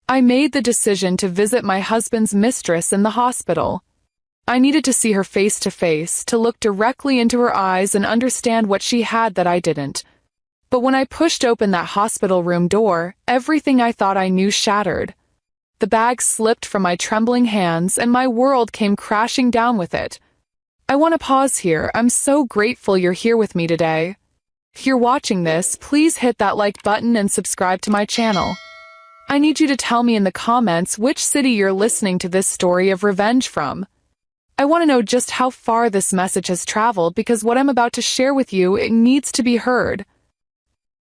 I made the decision to visit my husband's mistress in the hospital. I needed to see her face to face, to look directly into her eyes and understand what she had that I didn't. But when I pushed open that hospital room door, everything I thought I knew shattered. The bag slipped from my trembling hands, and my world came crashing down with it. I want to pause here. I'm so grateful you're here with me today. If you're watching this, please hit that like button and subscribe to my channel. I need you to tell me in the comments which city you're listening to this story of revenge from. I want to know just how far this message has traveled, because what I'm about to share with you, it needs to be heard.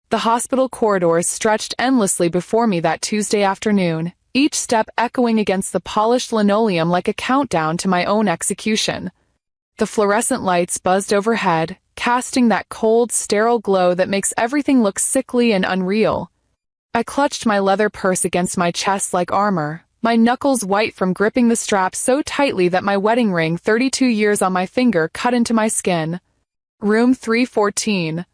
The hospital corridors stretched endlessly before me that Tuesday afternoon, each step echoing against the polished linoleum like a countdown to my own execution. The fluorescent lights buzzed overhead, casting that cold, sterile glow that makes everything look sickly and unreal. I clutched my leather purse against my chest like armor, my knuckles white from gripping the strap so tightly that my wedding ring, 32 years on my finger, cut into my skin. Room 314.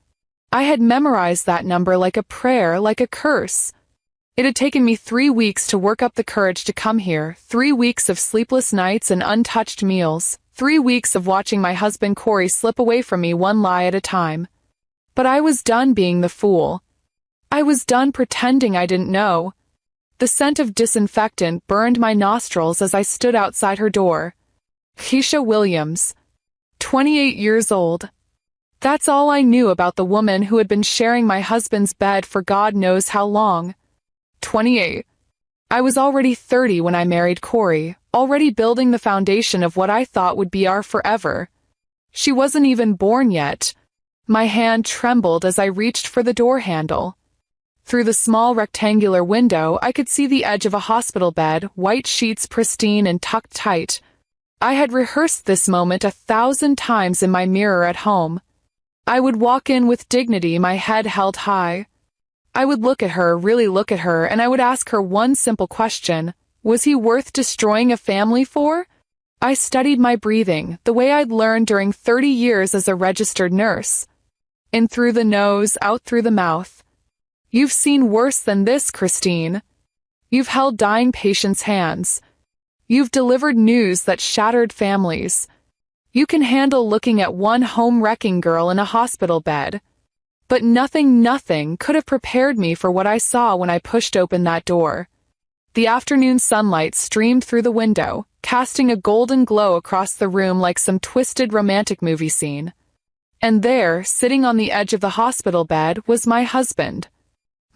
I had memorized that number like a prayer, like a curse. It had taken me 3 weeks to work up the courage to come here, 3 weeks of sleepless nights and untouched meals, 3 weeks of watching my husband Corey slip away from me one lie at a time. But I was done being the fool. I was done pretending I didn't know. The scent of disinfectant burned my nostrils as I stood outside her door. Keisha Williams, 28 years old. That's all I knew about the woman who had been sharing my husband's bed for God knows how long. 28. I was already 30 when I married Corey, already building the foundation of what I thought would be our forever. She wasn't even born yet. My hand trembled as I reached for the door handle. Through the small rectangular window, I could see the edge of a hospital bed, white sheets pristine and tucked tight. I had rehearsed this moment 1,000 times in my mirror at home. I would walk in with dignity, my head held high. I would look at her, really look at her, and I would ask her one simple question. Was he worth destroying a family for? I studied my breathing, the way I'd learned during 30 years as a registered nurse. In through the nose, out through the mouth. You've seen worse than this, Christine. You've held dying patients' hands. You've delivered news that shattered families. You can handle looking at one home-wrecking girl in a hospital bed. But nothing could have prepared me for what I saw when I pushed open that door. The afternoon sunlight streamed through the window, casting a golden glow across the room like some twisted romantic movie scene. And there, sitting on the edge of the hospital bed, was my husband.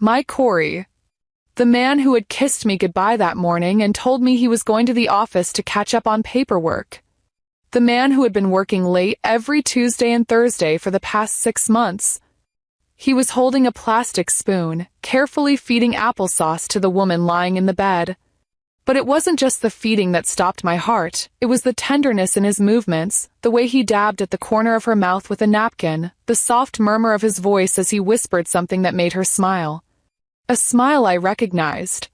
My Corey. The man who had kissed me goodbye that morning and told me he was going to the office to catch up on paperwork. The man who had been working late every Tuesday and Thursday for the past 6 months. He was holding a plastic spoon, carefully feeding applesauce to the woman lying in the bed. But it wasn't just the feeding that stopped my heart, it was the tenderness in his movements, the way he dabbed at the corner of her mouth with a napkin, the soft murmur of his voice as he whispered something that made her smile. A smile I recognized.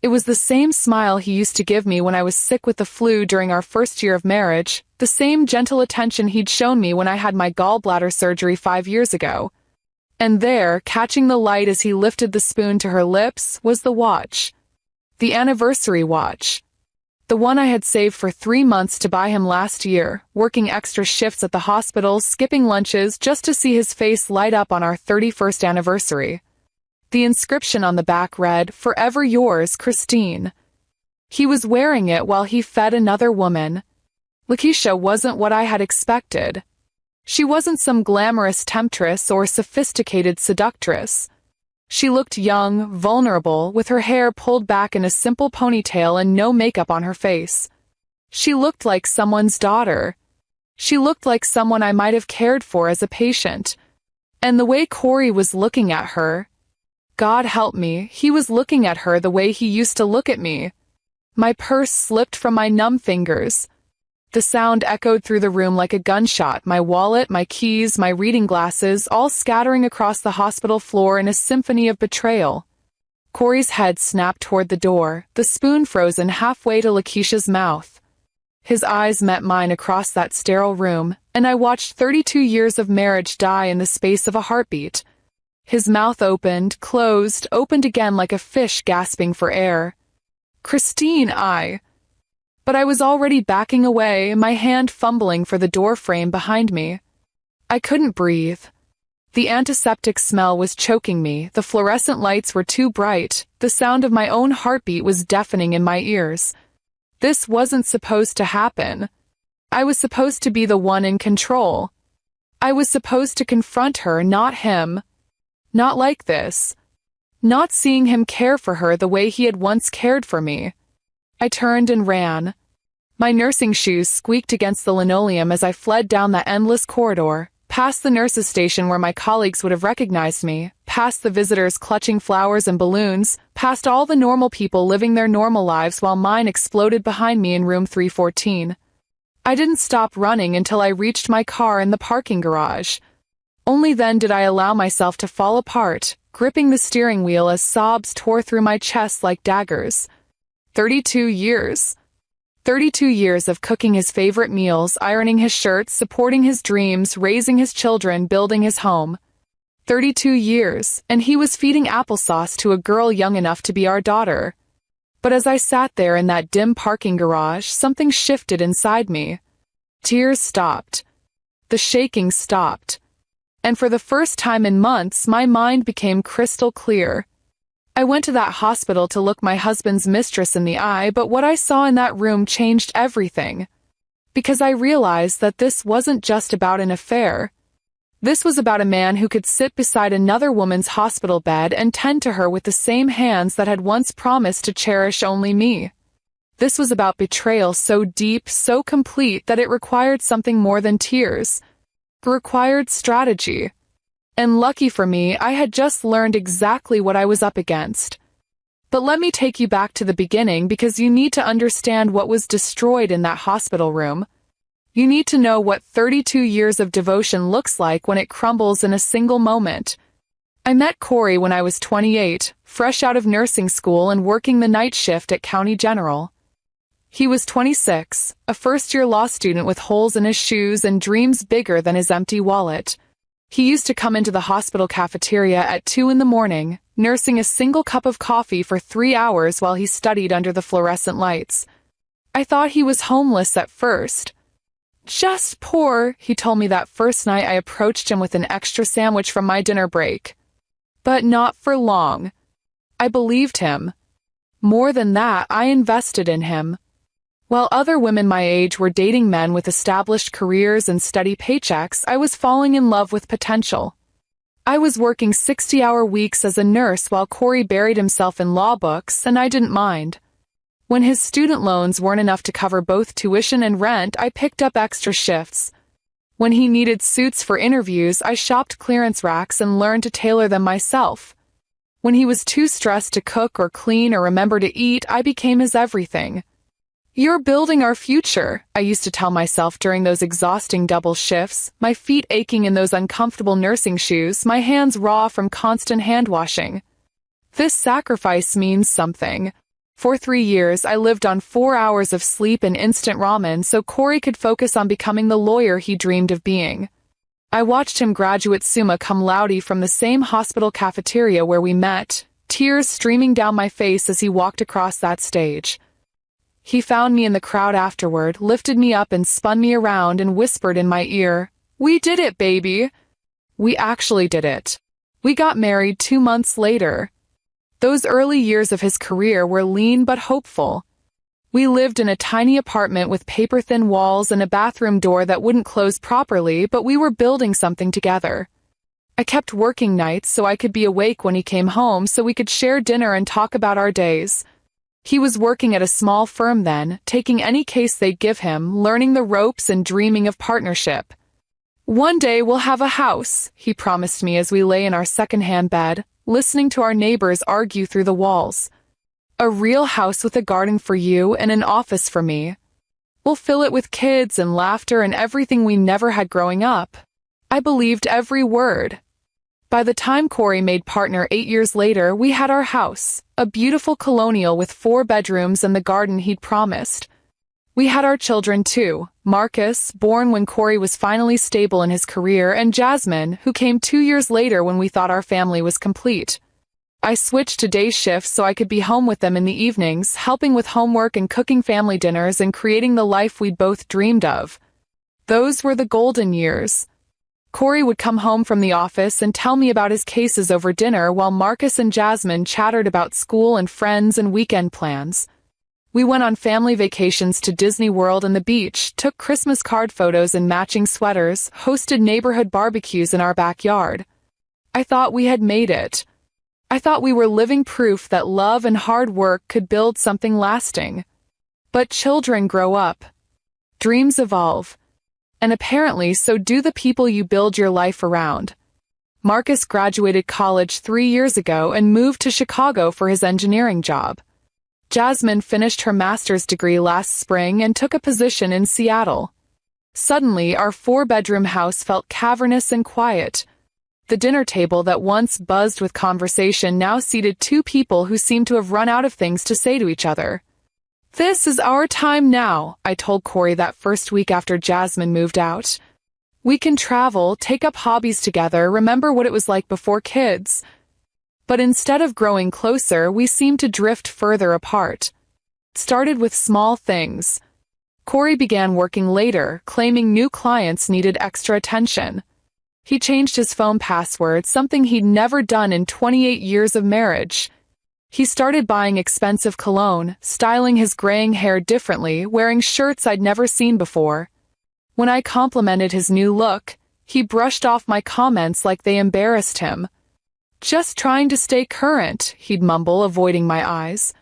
It was the same smile he used to give me when I was sick with the flu during our first year of marriage, the same gentle attention he'd shown me when I had my gallbladder surgery 5 years ago. And there, catching the light as he lifted the spoon to her lips, was the watch. The anniversary watch. The one I had saved for 3 months to buy him last year, working extra shifts at the hospital, skipping lunches just to see his face light up on our 31st anniversary. The inscription on the back read, "Forever yours, Christine." He was wearing it while he fed another woman. Lakeisha wasn't what I had expected. She wasn't some glamorous temptress or sophisticated seductress. She looked young, vulnerable, with her hair pulled back in a simple ponytail and no makeup on her face. She looked like someone's daughter. She looked like someone I might have cared for as a patient. And the way Corey was looking at her, God help me, he was looking at her the way he used to look at me. My purse slipped from my numb fingers. The sound echoed through the room like a gunshot, my wallet, my keys, my reading glasses, all scattering across the hospital floor in a symphony of betrayal. Corey's head snapped toward the door, the spoon frozen halfway to Lakeisha's mouth. His eyes met mine across that sterile room, and I watched 32 years of marriage die in the space of a heartbeat. His mouth opened, closed, opened again like a fish gasping for air. Christine, But I was already backing away, my hand fumbling for the door frame behind me. I couldn't breathe. The antiseptic smell was choking me, the fluorescent lights were too bright, the sound of my own heartbeat was deafening in my ears. This wasn't supposed to happen. I was supposed to be the one in control. I was supposed to confront her, not him. Not like this. Not seeing him care for her the way he had once cared for me. I turned and ran. My nursing shoes squeaked against the linoleum as I fled down that endless corridor, past the nurses' station where my colleagues would have recognized me, past the visitors clutching flowers and balloons, past all the normal people living their normal lives while mine exploded behind me in room 314. I didn't stop running until I reached my car in the parking garage. Only then did I allow myself to fall apart, gripping the steering wheel as sobs tore through my chest like daggers. 32 years. 32 years of cooking his favorite meals, ironing his shirts, supporting his dreams, raising his children, building his home. 32 years, and he was feeding applesauce to a girl young enough to be our daughter. But as I sat there in that dim parking garage, something shifted inside me. Tears stopped. The shaking stopped. And for the first time in months, my mind became crystal clear. I went to that hospital to look my husband's mistress in the eye, but what I saw in that room changed everything. Because I realized that this wasn't just about an affair. This was about a man who could sit beside another woman's hospital bed and tend to her with the same hands that had once promised to cherish only me. This was about betrayal so deep, so complete, that it required something more than tears. It required strategy. And lucky for me, I had just learned exactly what I was up against. But let me take you back to the beginning, because you need to understand what was destroyed in that hospital room. You need to know what 32 years of devotion looks like when it crumbles in a single moment. I met Corey when I was 28, fresh out of nursing school and working the night shift at County General. He was 26, a first-year law student with holes in his shoes and dreams bigger than his empty wallet. He used to come into the hospital cafeteria at 2 in the morning, nursing a single cup of coffee for 3 hours while he studied under the fluorescent lights. I thought he was homeless at first. Just poor, he told me that first night I approached him with an extra sandwich from my dinner break. But not for long. I believed him. More than that, I invested in him. While other women my age were dating men with established careers and steady paychecks, I was falling in love with potential. I was working 60-hour weeks as a nurse while Corey buried himself in law books, and I didn't mind. When his student loans weren't enough to cover both tuition and rent, I picked up extra shifts. When he needed suits for interviews, I shopped clearance racks and learned to tailor them myself. When he was too stressed to cook or clean or remember to eat, I became his everything. "You're building our future," I used to tell myself during those exhausting double shifts, my feet aching in those uncomfortable nursing shoes, my hands raw from constant hand-washing. This sacrifice means something. For 3 years, I lived on 4 hours of sleep and instant ramen so Corey could focus on becoming the lawyer he dreamed of being. I watched him graduate summa cum laude from the same hospital cafeteria where we met, tears streaming down my face as he walked across that stage. He found me in the crowd afterward, lifted me up and spun me around and whispered in my ear, "We did it, baby." We actually did it. We got married 2 months later. Those early years of his career were lean but hopeful. We lived in a tiny apartment with paper-thin walls and a bathroom door that wouldn't close properly, but we were building something together. I kept working nights so I could be awake when he came home so we could share dinner and talk about our days. He was working at a small firm then, taking any case they'd give him, learning the ropes and dreaming of partnership. "One day we'll have a house," he promised me as we lay in our second-hand bed, listening to our neighbors argue through the walls. "A real house with a garden for you and an office for me. We'll fill it with kids and laughter and everything we never had growing up." I believed every word. By the time Corey made partner 8 years later, we had our house, a beautiful colonial with 4 bedrooms and the garden he'd promised. We had our children too, Marcus, born when Corey was finally stable in his career, and Jasmine, who came 2 years later when we thought our family was complete. I switched to day shifts so I could be home with them in the evenings, helping with homework and cooking family dinners and creating the life we'd both dreamed of. Those were the golden years. Corey would come home from the office and tell me about his cases over dinner while Marcus and Jasmine chattered about school and friends and weekend plans. We went on family vacations to Disney World and the beach, took Christmas card photos in matching sweaters, hosted neighborhood barbecues in our backyard. I thought we had made it. I thought we were living proof that love and hard work could build something lasting. But children grow up. Dreams evolve. And apparently so do the people you build your life around. Marcus graduated college 3 years ago and moved to Chicago for his engineering job. Jasmine finished her master's degree last spring and took a position in Seattle. Suddenly, our 4-bedroom house felt cavernous and quiet. The dinner table that once buzzed with conversation now seated 2 people who seemed to have run out of things to say to each other. "This is our time now," I told Corey that first week after Jasmine moved out. "We can travel, take up hobbies together, remember what it was like before kids." But instead of growing closer, we seemed to drift further apart. It started with small things. Corey began working later, claiming new clients needed extra attention. He changed his phone password, something he'd never done in 28 years of marriage. He started buying expensive cologne, styling his graying hair differently, wearing shirts I'd never seen before. When I complimented his new look, he brushed off my comments like they embarrassed him. "Just trying to stay current," he'd mumble, avoiding my eyes.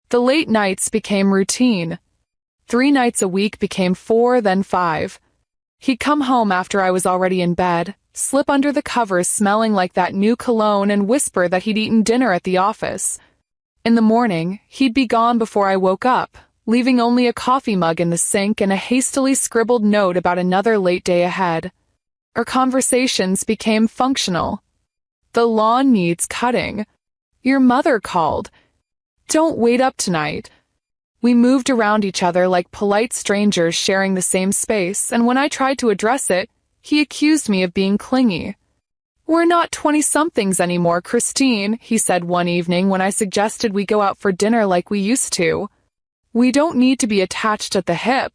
The late nights became routine. 3 nights a week became 4, then 5. He'd come home after I was already in bed, slip under the covers smelling like that new cologne and whisper that he'd eaten dinner at the office. In the morning, he'd be gone before I woke up, leaving only a coffee mug in the sink and a hastily scribbled note about another late day ahead. Our conversations became functional. "The lawn needs cutting. Your mother called. Don't wait up tonight." We moved around each other like polite strangers sharing the same space, and when I tried to address it, he accused me of being clingy. "We're not 20-somethings anymore, Christine," he said one evening when I suggested we go out for dinner like we used to. "We don't need to be attached at the hip."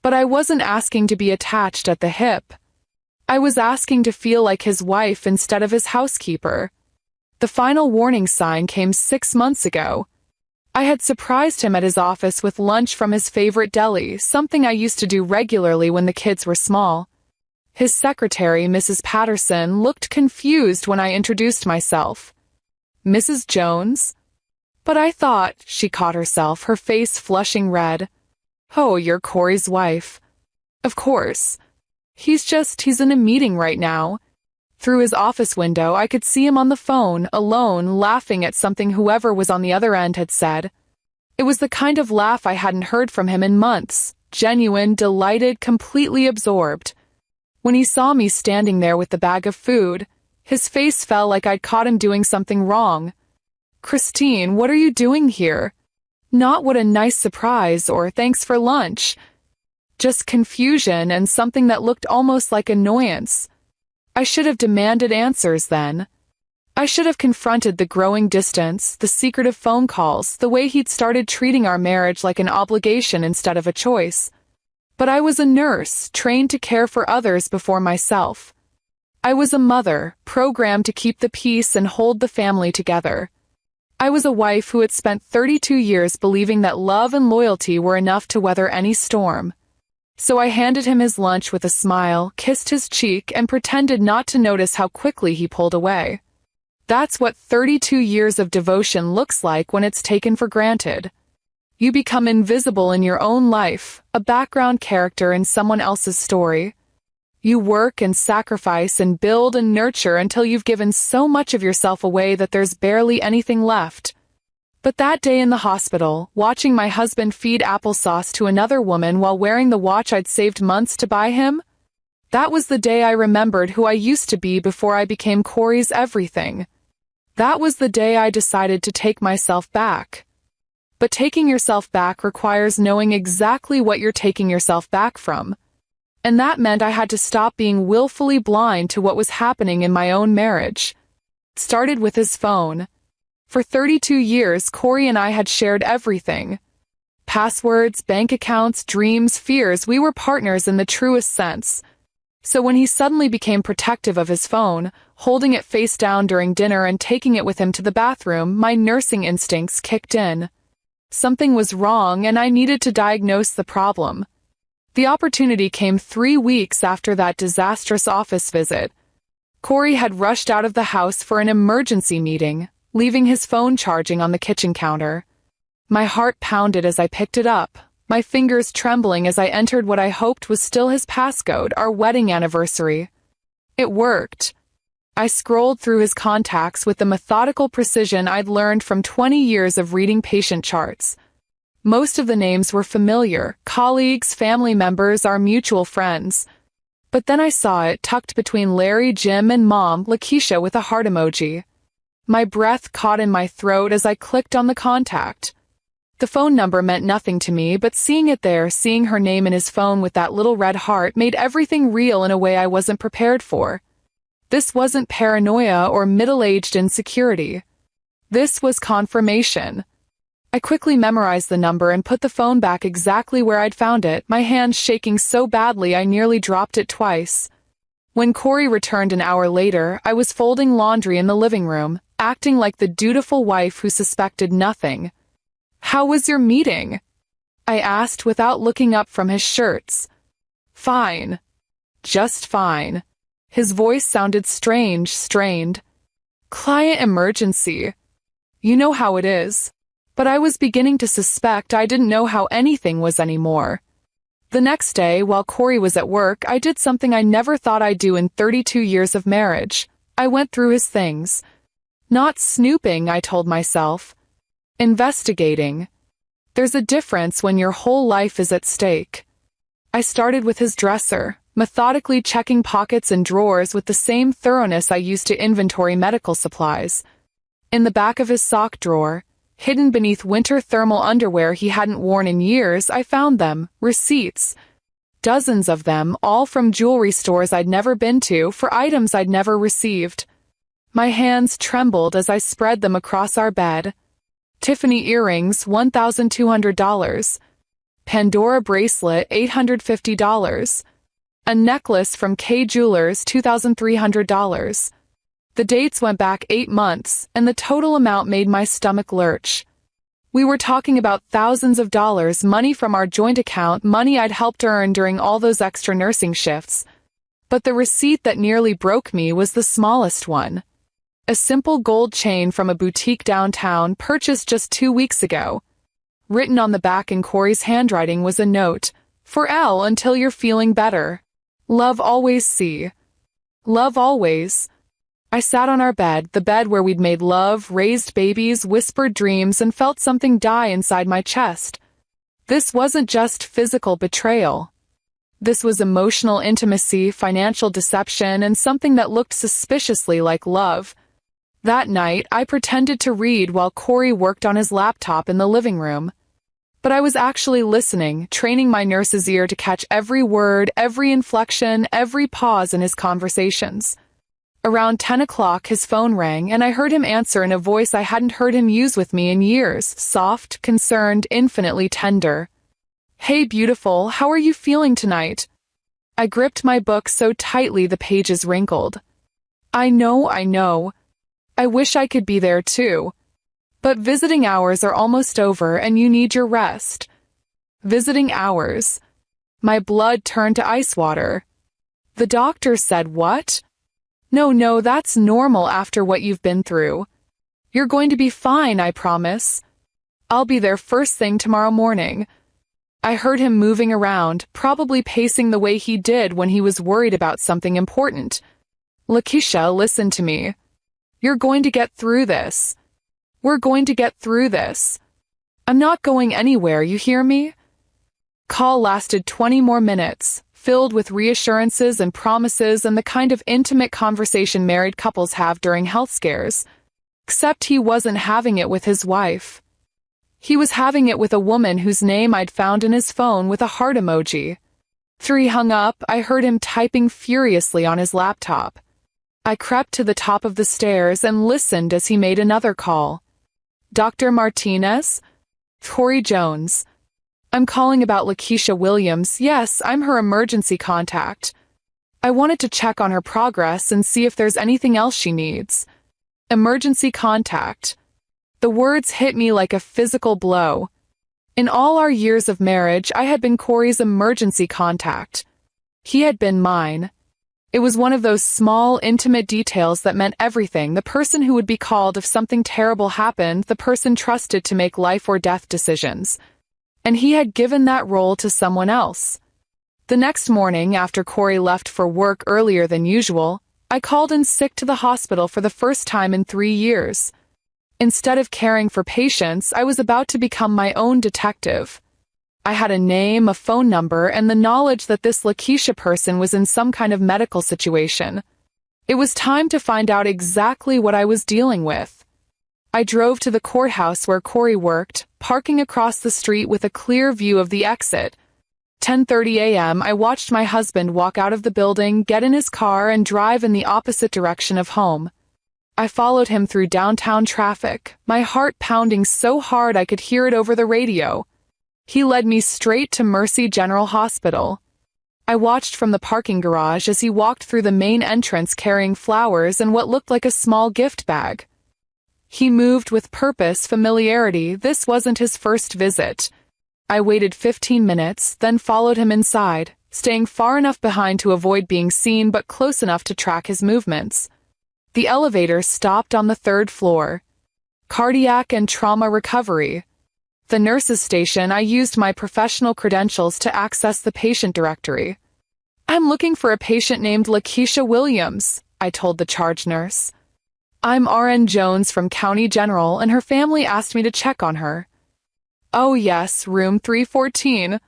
But I wasn't asking to be attached at the hip. I was asking to feel like his wife instead of his housekeeper. The final warning sign came 6 months ago. I had surprised him at his office with lunch from his favorite deli, something I used to do regularly when the kids were small. His secretary, Mrs. Patterson, looked confused when I introduced myself. "Mrs. Jones?" "But I thought," she caught herself, her face flushing red. "Oh, you're Corey's wife." "Of course. He's in a meeting right now." Through his office window, I could see him on the phone, alone, laughing at something whoever was on the other end had said. It was the kind of laugh I hadn't heard from him in months, genuine, delighted, completely absorbed. When he saw me standing there with the bag of food, his face fell like I'd caught him doing something wrong. "Christine, what are you doing here?" Not "what a nice surprise" or "thanks for lunch." Just confusion and something that looked almost like annoyance. I should have demanded answers then. I should have confronted the growing distance, the secretive phone calls, the way he'd started treating our marriage like an obligation instead of a choice. But I was a nurse, trained to care for others before myself. I was a mother, programmed to keep the peace and hold the family together. I was a wife who had spent 32 years believing that love and loyalty were enough to weather any storm. So I handed him his lunch with a smile, kissed his cheek, and pretended not to notice how quickly he pulled away. That's what 32 years of devotion looks like when it's taken for granted. You become invisible in your own life, a background character in someone else's story. You work and sacrifice and build and nurture until you've given so much of yourself away that there's barely anything left. But that day in the hospital, watching my husband feed applesauce to another woman while wearing the watch I'd saved months to buy him, that was the day I remembered who I used to be before I became Corey's everything. That was the day I decided to take myself back. But taking yourself back requires knowing exactly what you're taking yourself back from. And that meant I had to stop being willfully blind to what was happening in my own marriage. It started with his phone. For 32 years, Corey and I had shared everything. Passwords, bank accounts, dreams, fears, we were partners in the truest sense. So when he suddenly became protective of his phone, holding it face down during dinner and taking it with him to the bathroom, my nursing instincts kicked in. Something was wrong, and I needed to diagnose the problem. The opportunity came 3 weeks after that disastrous office visit. Corey had rushed out of the house for an emergency meeting, leaving his phone charging on the kitchen counter. My heart pounded as I picked it up, my fingers trembling as I entered what I hoped was still his passcode, our wedding anniversary. It worked. I scrolled through his contacts with the methodical precision I'd learned from 20 years of reading patient charts. Most of the names were familiar, colleagues, family members, our mutual friends. But then I saw it tucked between Larry, Jim, and Mom, Lakeisha, with a heart emoji. My breath caught in my throat as I clicked on the contact. The phone number meant nothing to me, but seeing it there, seeing her name in his phone with that little red heart, made everything real in a way I wasn't prepared for. This wasn't paranoia or middle-aged insecurity. This was confirmation. I quickly memorized the number and put the phone back exactly where I'd found it, my hand shaking so badly I nearly dropped it twice. When Corey returned an hour later, I was folding laundry in the living room, acting like the dutiful wife who suspected nothing. "How was your meeting?" I asked without looking up from his shirts. "Fine. Just fine." His voice sounded strange, strained. "Client emergency. You know how it is." But I was beginning to suspect I didn't know how anything was anymore. The next day, while Corey was at work, I did something I never thought I'd do in 32 years of marriage. I went through his things. Not snooping, I told myself. Investigating. There's a difference when your whole life is at stake. I started with his dresser, methodically checking pockets and drawers with the same thoroughness I used to inventory medical supplies. In the back of his sock drawer, hidden beneath winter thermal underwear he hadn't worn in years, I found them, receipts. Dozens of them, all from jewelry stores I'd never been to, for items I'd never received. My hands trembled as I spread them across our bed. Tiffany earrings, $1,200. Pandora bracelet, $850. A necklace from K Jewelers, $2,300. The dates went back 8 months, and the total amount made my stomach lurch. We were talking about thousands of dollars, money from our joint account, money I'd helped earn during all those extra nursing shifts. But the receipt that nearly broke me was the smallest one. A simple gold chain from a boutique downtown, purchased just 2 weeks ago. Written on the back in Corey's handwriting was a note, "For Elle until you're feeling better. Love always, C." Love always. I sat on our bed, the bed where we'd made love, raised babies, whispered dreams, and felt something die inside my chest. This wasn't just physical betrayal. This was emotional intimacy, financial deception, and something that looked suspiciously like love. That night, I pretended to read while Corey worked on his laptop in the living room. But I was actually listening, training my nurse's ear to catch every word, every inflection, every pause in his conversations. Around 10 o'clock, his phone rang, and I heard him answer in a voice I hadn't heard him use with me in years, soft, concerned, infinitely tender. "Hey, beautiful, how are you feeling tonight?" I gripped my book so tightly the pages wrinkled. I know. I wish I could be there too. But visiting hours are almost over and you need your rest. Visiting hours. My blood turned to ice water. The doctor said what? No, that's normal after what you've been through. You're going to be fine, I promise. I'll be there first thing tomorrow morning. I heard him moving around, probably pacing the way he did when he was worried about something important. Lakeisha, listen to me. You're going to get through this. We're going to get through this. I'm not going anywhere, you hear me? Call lasted 20 more minutes, filled with reassurances and promises and the kind of intimate conversation married couples have during health scares. Except he wasn't having it with his wife. He was having it with a woman whose name I'd found in his phone with a heart emoji. After he hung up, I heard him typing furiously on his laptop. I crept to the top of the stairs and listened as he made another call. Dr. Martinez? Corey Jones. I'm calling about Lakeisha Williams. Yes, I'm her emergency contact. I wanted to check on her progress and see if there's anything else she needs. Emergency contact. The words hit me like a physical blow. In all our years of marriage, I had been Corey's emergency contact. He had been mine. It was one of those small, intimate details that meant everything. The person who would be called if something terrible happened, the person trusted to make life or death decisions. And he had given that role to someone else. The next morning, after Corey left for work earlier than usual, I called in sick to the hospital for the first time in 3 years. Instead of caring for patients, I was about to become my own detective. I had a name, a phone number, and the knowledge that this Lakeisha person was in some kind of medical situation. It was time to find out exactly what I was dealing with. I drove to the courthouse where Corey worked, parking across the street with a clear view of the exit. 10:30 a.m., I watched my husband walk out of the building, get in his car, and drive in the opposite direction of home. I followed him through downtown traffic, my heart pounding so hard I could hear it over the radio. He led me straight to Mercy General Hospital. I watched from the parking garage as he walked through the main entrance carrying flowers and what looked like a small gift bag. He moved with purpose, familiarity. This wasn't his first visit. I waited 15 minutes, then followed him inside, staying far enough behind to avoid being seen but close enough to track his movements. The elevator stopped on the 3rd floor. Cardiac and trauma recovery. The nurse's station, I used my professional credentials to access the patient directory. I'm looking for a patient named Lakeisha Williams, I told the charge nurse. I'm RN Jones from County General, and her family asked me to check on her. Oh yes, room 314.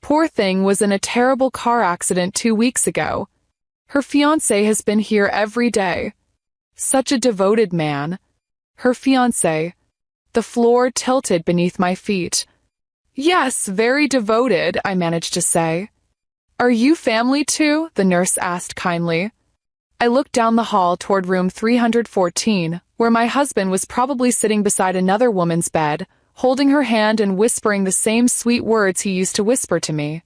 Poor thing was in a terrible car accident 2 weeks ago. Her fiancé has been here every day. Such a devoted man. Her fiancé. The floor tilted beneath my feet. Yes, very devoted, I managed to say. Are you family too? The nurse asked kindly. I looked down the hall toward room 314, where my husband was probably sitting beside another woman's bed, holding her hand and whispering the same sweet words he used to whisper to me.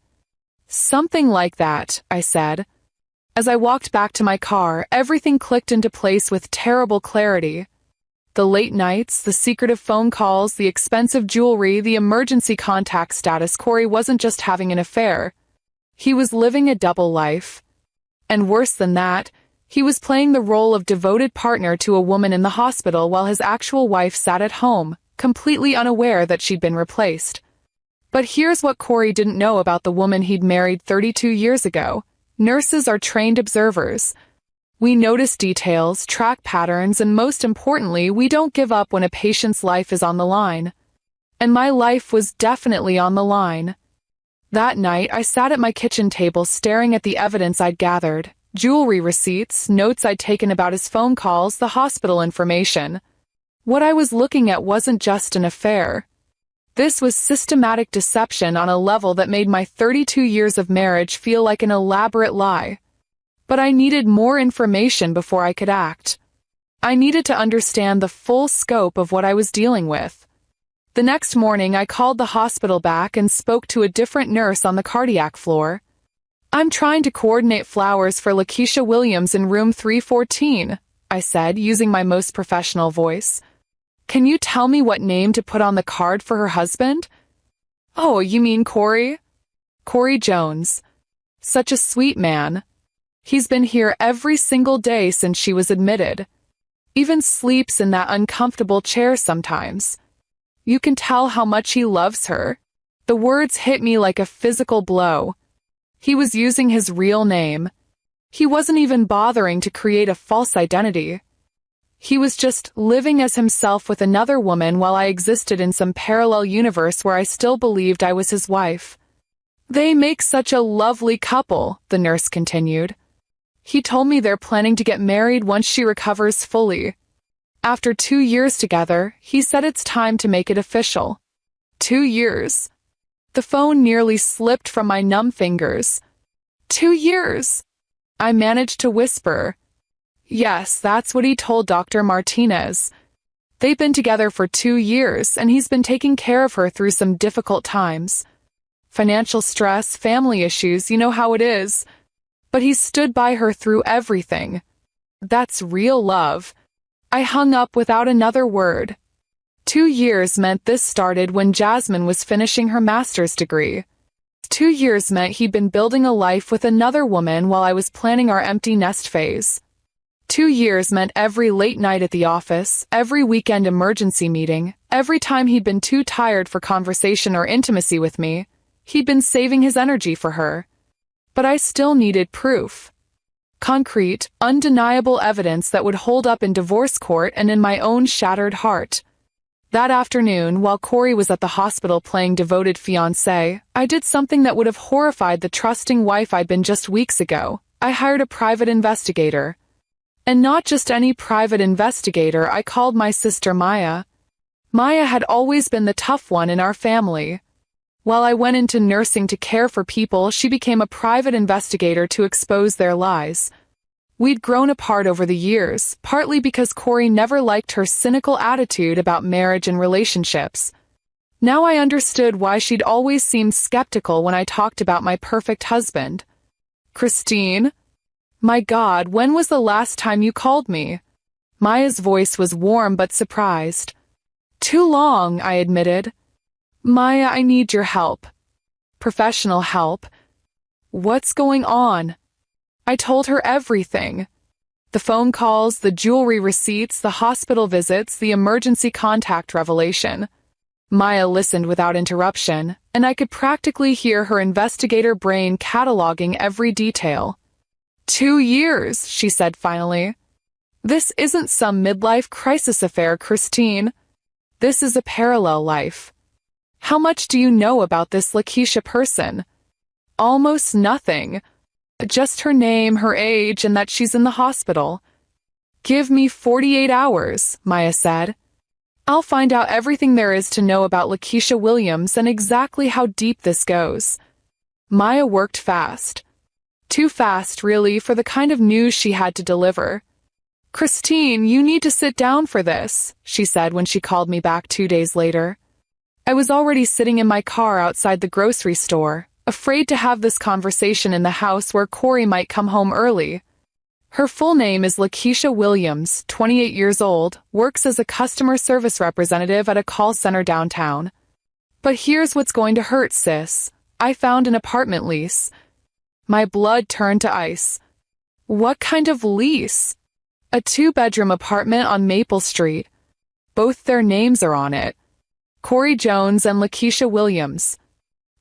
Something like that, I said. As I walked back to my car, everything clicked into place with terrible clarity. The late nights, the secretive phone calls, the expensive jewelry, the emergency contact status. Corey wasn't just having an affair. He was living a double life. And worse than that, he was playing the role of devoted partner to a woman in the hospital while his actual wife sat at home, completely unaware that she'd been replaced. But here's what Corey didn't know about the woman he'd married 32 years ago. Nurses are trained observers. We notice details, track patterns, and most importantly, we don't give up when a patient's life is on the line. And my life was definitely on the line. That night, I sat at my kitchen table staring at the evidence I'd gathered. Jewelry receipts, notes I'd taken about his phone calls, the hospital information. What I was looking at wasn't just an affair. This was systematic deception on a level that made my 32 years of marriage feel like an elaborate lie. But I needed more information before I could act. I needed to understand the full scope of what I was dealing with. The next morning, I called the hospital back and spoke to a different nurse on the cardiac floor. I'm trying to coordinate flowers for Lakeisha Williams in room 314, I said, using my most professional voice. Can you tell me what name to put on the card for her husband? Oh, you mean Corey? Corey Jones. Such a sweet man. He's been here every single day since she was admitted. Even sleeps in that uncomfortable chair sometimes. You can tell how much he loves her. The words hit me like a physical blow. He was using his real name. He wasn't even bothering to create a false identity. He was just living as himself with another woman while I existed in some parallel universe where I still believed I was his wife. They make such a lovely couple, the nurse continued. He told me they're planning to get married once she recovers fully. After 2 years together, he said it's time to make it official. 2 years. The phone nearly slipped from my numb fingers. 2 years. I managed to whisper. Yes, that's what he told Dr. Martinez. They've been together for 2 years, and he's been taking care of her through some difficult times. Financial stress, family issues, you know how it is. But he's stood by her through everything. That's real love. I hung up without another word. 2 years meant this started when Jasmine was finishing her master's degree. 2 years meant he'd been building a life with another woman while I was planning our empty nest phase. 2 years meant every late night at the office, every weekend emergency meeting, every time he'd been too tired for conversation or intimacy with me, he'd been saving his energy for her. But I still needed proof. Concrete, undeniable evidence that would hold up in divorce court and in my own shattered heart. That afternoon, while Corey was at the hospital playing devoted fiancé, I did something that would have horrified the trusting wife I'd been just weeks ago. I hired a private investigator. And not just any private investigator, I called my sister Maya. Maya had always been the tough one in our family. While I went into nursing to care for people, she became a private investigator to expose their lies. We'd grown apart over the years, partly because Corey never liked her cynical attitude about marriage and relationships. Now I understood why she'd always seemed skeptical when I talked about my perfect husband. "Christine? My God, when was the last time you called me?" Maya's voice was warm but surprised. "Too long," I admitted. "Maya, I need your help." "Professional help?" "What's going on?" I told her everything. The phone calls, the jewelry receipts, the hospital visits, the emergency contact revelation. Maya listened without interruption, and I could practically hear her investigator brain cataloging every detail. 2 years, she said finally. "This isn't some midlife crisis affair, Christine. This is a parallel life. How much do you know about this Lakeisha person?" "Almost nothing. Just her name, her age, and that she's in the hospital." "Give me 48 hours, Maya said. "I'll find out everything there is to know about Lakeisha Williams and exactly how deep this goes." Maya worked fast. Too fast, really, for the kind of news she had to deliver. "Christine, you need to sit down for this," she said when she called me back 2 days later. I was already sitting in my car outside the grocery store, afraid to have this conversation in the house where Corey might come home early. Her full name is Lakeisha Williams, 28 years old, works as a customer service representative at a call center downtown. But here's what's going to hurt, sis. I found an apartment lease. My blood turned to ice. "What kind of lease?" "A 2-bedroom apartment on Maple Street. Both their names are on it. Corey Jones and Lakeisha Williams.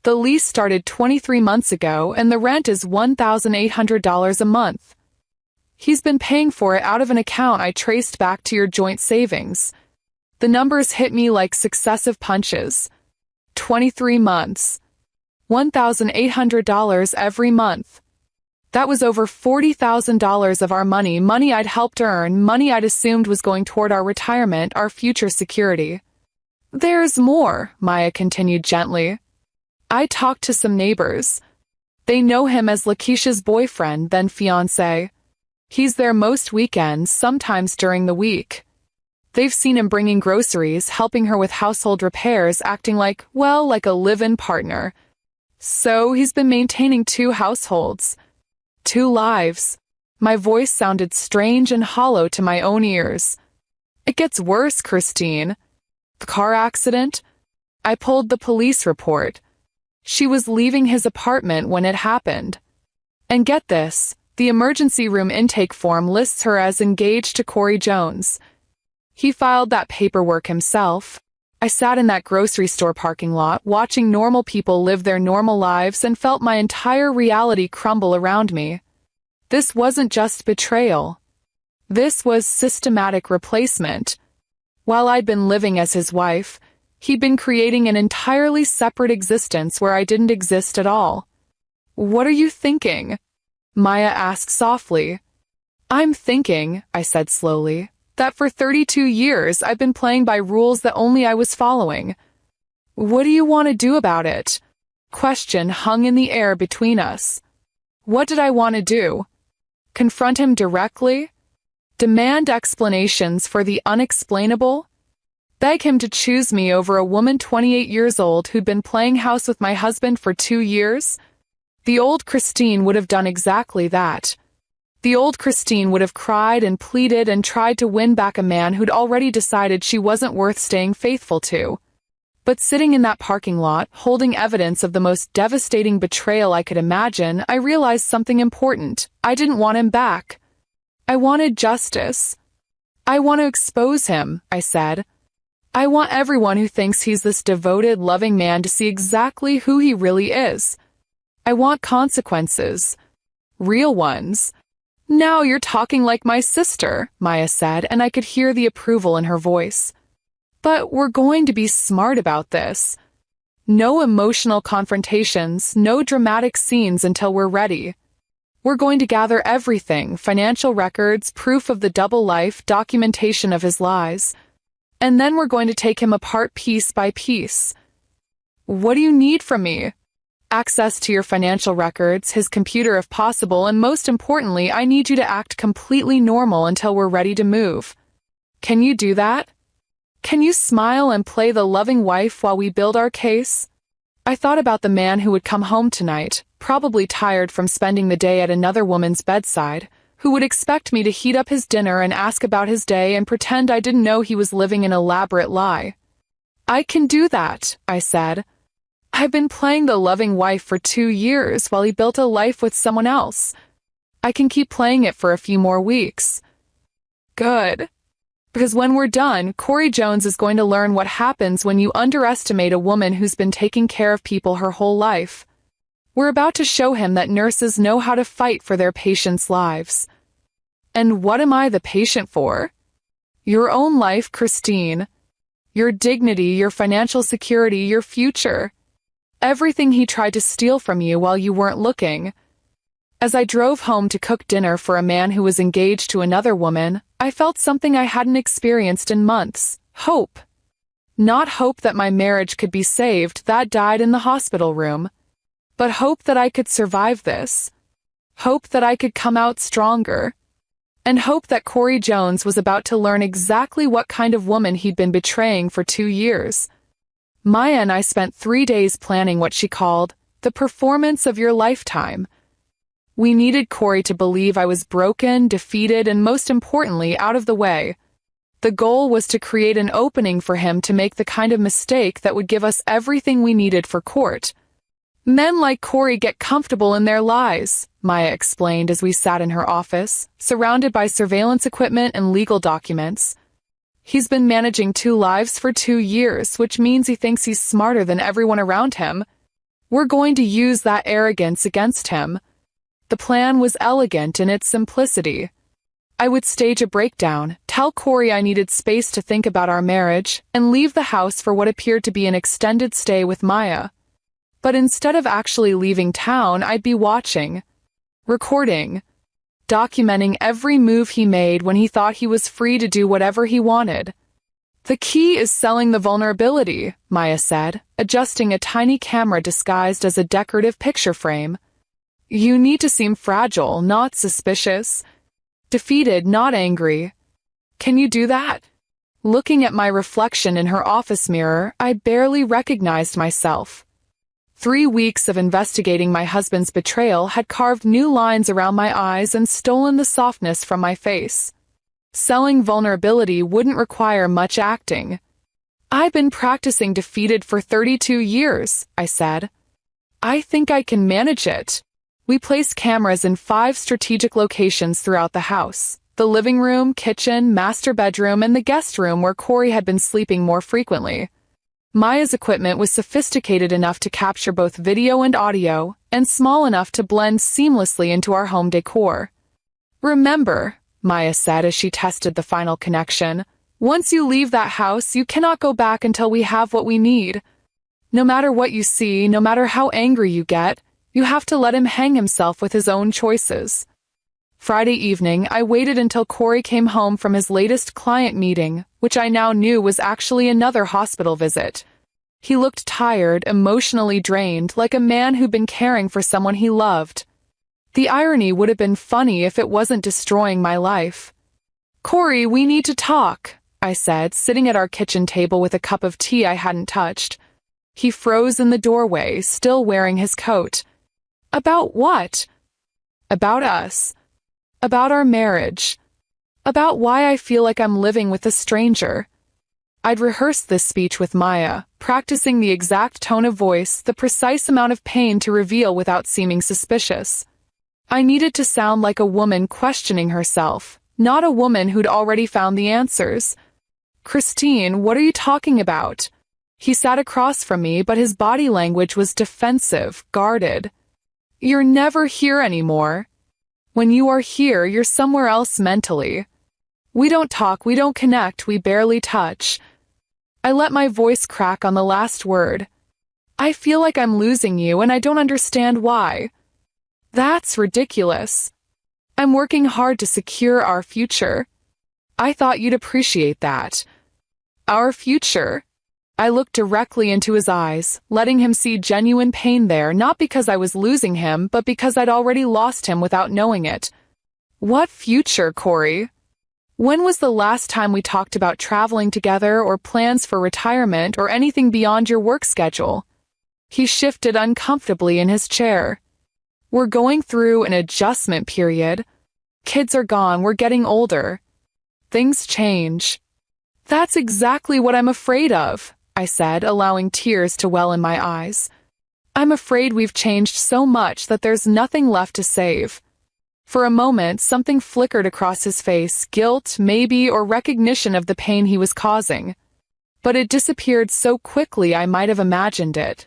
The lease started 23 months ago, and the rent is $1,800 a month. He's been paying for it out of an account I traced back to your joint savings." The numbers hit me like successive punches. 23 months. $1,800 every month. That was over $40,000 of our money I'd helped earn, money I'd assumed was going toward our retirement, our future security. "There's more," Maya continued gently. "I talked to some neighbors. They know him as Lakeisha's boyfriend, then fiancé. He's there most weekends, sometimes during the week. They've seen him bringing groceries, helping her with household repairs, acting like a live-in partner. So he's been maintaining 2 households. 2 lives." My voice sounded strange and hollow to my own ears. "It gets worse, Christine. The car accident? I pulled the police report. She was leaving his apartment when it happened. And get this, the emergency room intake form lists her as engaged to Corey Jones. He filed that paperwork himself. I sat in that grocery store parking lot, watching normal people live their normal lives, and felt my entire reality crumble around me. This wasn't just betrayal. This was systematic replacement. While I'd been living as his wife, he'd been creating an entirely separate existence where I didn't exist at all. "What are you thinking?" Maya asked softly. "I'm thinking," I said slowly, "that for 32 years I've been playing by rules that only I was following. What do you want to do about it?" Question hung in the air between us. What did I want to do? Confront him directly? Demand explanations for the unexplainable? Beg him to choose me over a woman 28 years old who'd been playing house with my husband for 2 years? The old Christine would have done exactly that. The old Christine would have cried and pleaded and tried to win back a man who'd already decided she wasn't worth staying faithful to. But sitting in that parking lot, holding evidence of the most devastating betrayal I could imagine, I realized something important. I didn't want him back. I wanted justice. I want to expose him, I said. I want everyone who thinks he's this devoted, loving man to see exactly who he really is. I want consequences. Real ones. Now you're talking like my sister, Maya said, and I could hear the approval in her voice. But we're going to be smart about this. No emotional confrontations, no dramatic scenes until we're ready. We're going to gather everything, financial records, proof of the double life, documentation of his lies. And then we're going to take him apart piece by piece. What do you need from me? Access to your financial records, his computer if possible, and most importantly, I need you to act completely normal until we're ready to move. Can you do that? Can you smile and play the loving wife while we build our case? I thought about the man who would come home tonight, probably tired from spending the day at another woman's bedside, who would expect me to heat up his dinner and ask about his day and pretend I didn't know he was living an elaborate lie. I can do that, I said. I've been playing the loving wife for 2 years while he built a life with someone else. I can keep playing it for a few more weeks. Good. Because when we're done, Corey Jones is going to learn what happens when you underestimate a woman who's been taking care of people her whole life. We're about to show him that nurses know how to fight for their patients' lives. And what am I the patient for? Your own life, Christine. Your dignity, your financial security, your future. Everything he tried to steal from you while you weren't looking. As I drove home to cook dinner for a man who was engaged to another woman, I felt something I hadn't experienced in months. Hope. Not hope that my marriage could be saved, that died in the hospital room. But hope that I could survive this. Hope that I could come out stronger. And hope that Corey Jones was about to learn exactly what kind of woman he'd been betraying for 2 years. Maya and I spent 3 days planning what she called the performance of your lifetime. We needed Corey to believe I was broken, defeated, and most importantly, out of the way. The goal was to create an opening for him to make the kind of mistake that would give us everything we needed for court. Men like Corey get comfortable in their lies, Maya explained as we sat in her office, surrounded by surveillance equipment and legal documents. He's been managing 2 lives for 2 years, which means he thinks he's smarter than everyone around him. We're going to use that arrogance against him. The plan was elegant in its simplicity. I would stage a breakdown, tell Corey I needed space to think about our marriage, and leave the house for what appeared to be an extended stay with Maya. But instead of actually leaving town, I'd be watching, recording, documenting every move he made when he thought he was free to do whatever he wanted. The key is selling the vulnerability, Maya said, adjusting a tiny camera disguised as a decorative picture frame. You need to seem fragile, not suspicious. Defeated, not angry. Can you do that? Looking at my reflection in her office mirror, I barely recognized myself. 3 weeks of investigating my husband's betrayal had carved new lines around my eyes and stolen the softness from my face. Selling vulnerability wouldn't require much acting. I've been practicing defeated for 32 years, I said. I think I can manage it. We placed cameras in 5 strategic locations throughout the house: the living room, kitchen, master bedroom, and the guest room where Corey had been sleeping more frequently. Maya's equipment was sophisticated enough to capture both video and audio, and small enough to blend seamlessly into our home decor. Remember, Maya said as she tested the final connection, once you leave that house, you cannot go back until we have what we need. No matter what you see, no matter how angry you get, you have to let him hang himself with his own choices. Friday evening, I waited until Corey came home from his latest client meeting, which I now knew was actually another hospital visit. He looked tired, emotionally drained, like a man who'd been caring for someone he loved. The irony would have been funny if it wasn't destroying my life. "Corey, we need to talk," I said, sitting at our kitchen table with a cup of tea I hadn't touched. He froze in the doorway, still wearing his coat. About what? About us. About our marriage. About why I feel like I'm living with a stranger. I'd rehearsed this speech with Maya, practicing the exact tone of voice, the precise amount of pain to reveal without seeming suspicious. I needed to sound like a woman questioning herself, not a woman who'd already found the answers. Christine, what are you talking about? He sat across from me, but his body language was defensive, guarded. You're never here anymore. When you are here, you're somewhere else mentally. We don't talk, we don't connect, we barely touch. I let my voice crack on the last word. I feel like I'm losing you, and I don't understand why. That's ridiculous. I'm working hard to secure our future. I thought you'd appreciate that. Our future. I looked directly into his eyes, letting him see genuine pain there, not because I was losing him, but because I'd already lost him without knowing it. What future, Corey? When was the last time we talked about traveling together or plans for retirement or anything beyond your work schedule? He shifted uncomfortably in his chair. We're going through an adjustment period. Kids are gone, we're getting older. Things change. That's exactly what I'm afraid of, I said, allowing tears to well in my eyes. I'm afraid we've changed so much that there's nothing left to save. For a moment, something flickered across his face, guilt, maybe, or recognition of the pain he was causing. But it disappeared so quickly I might have imagined it.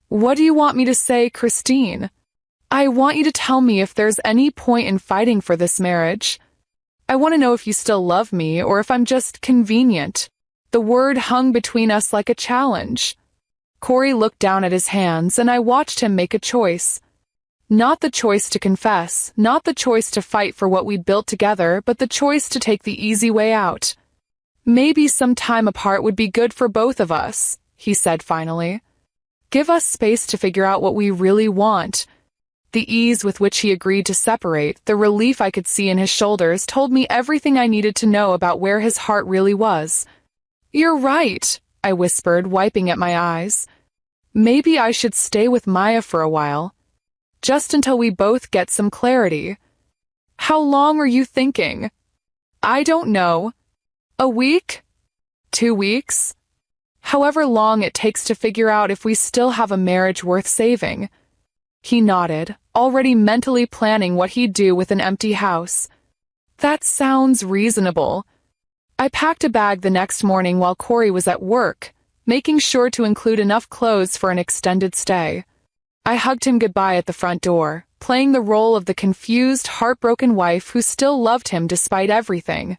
What do you want me to say, Christine? I want you to tell me if there's any point in fighting for this marriage. I want to know if you still love me or if I'm just convenient. The word hung between us like a challenge. Corey looked down at his hands, and I watched him make a choice. Not the choice to confess, not the choice to fight for what we'd built together, but the choice to take the easy way out. Maybe some time apart would be good for both of us, he said finally. Give us space to figure out what we really want. The ease with which he agreed to separate, the relief I could see in his shoulders, told me everything I needed to know about where his heart really was. You're right, I whispered, wiping at my eyes. Maybe I should stay with Maya for a while. Just until we both get some clarity. How long are you thinking? I don't know. A week? 2 weeks? However long it takes to figure out if we still have a marriage worth saving. He nodded, already mentally planning what he'd do with an empty house. That sounds reasonable. I packed a bag the next morning while Corey was at work, making sure to include enough clothes for an extended stay. I hugged him goodbye at the front door, playing the role of the confused, heartbroken wife who still loved him despite everything.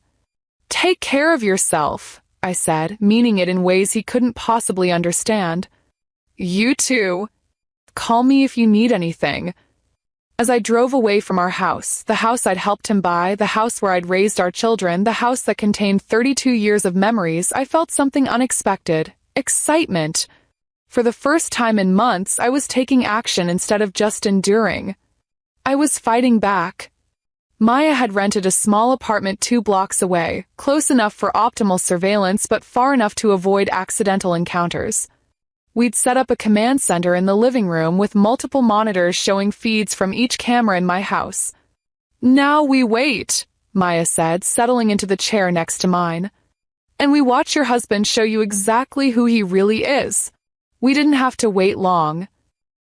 Take care of yourself, I said, meaning it in ways he couldn't possibly understand. You too. Call me if you need anything. As I drove away from our house, the house I'd helped him buy, the house where I'd raised our children, the house that contained 32 years of memories, I felt something unexpected. Excitement. For the first time in months, I was taking action instead of just enduring. I was fighting back. Maya had rented a small apartment 2 blocks away, close enough for optimal surveillance but far enough to avoid accidental encounters. We'd set up a command center in the living room with multiple monitors showing feeds from each camera in my house. Now we wait, Maya said, settling into the chair next to mine. And we watch your husband show you exactly who he really is. We didn't have to wait long.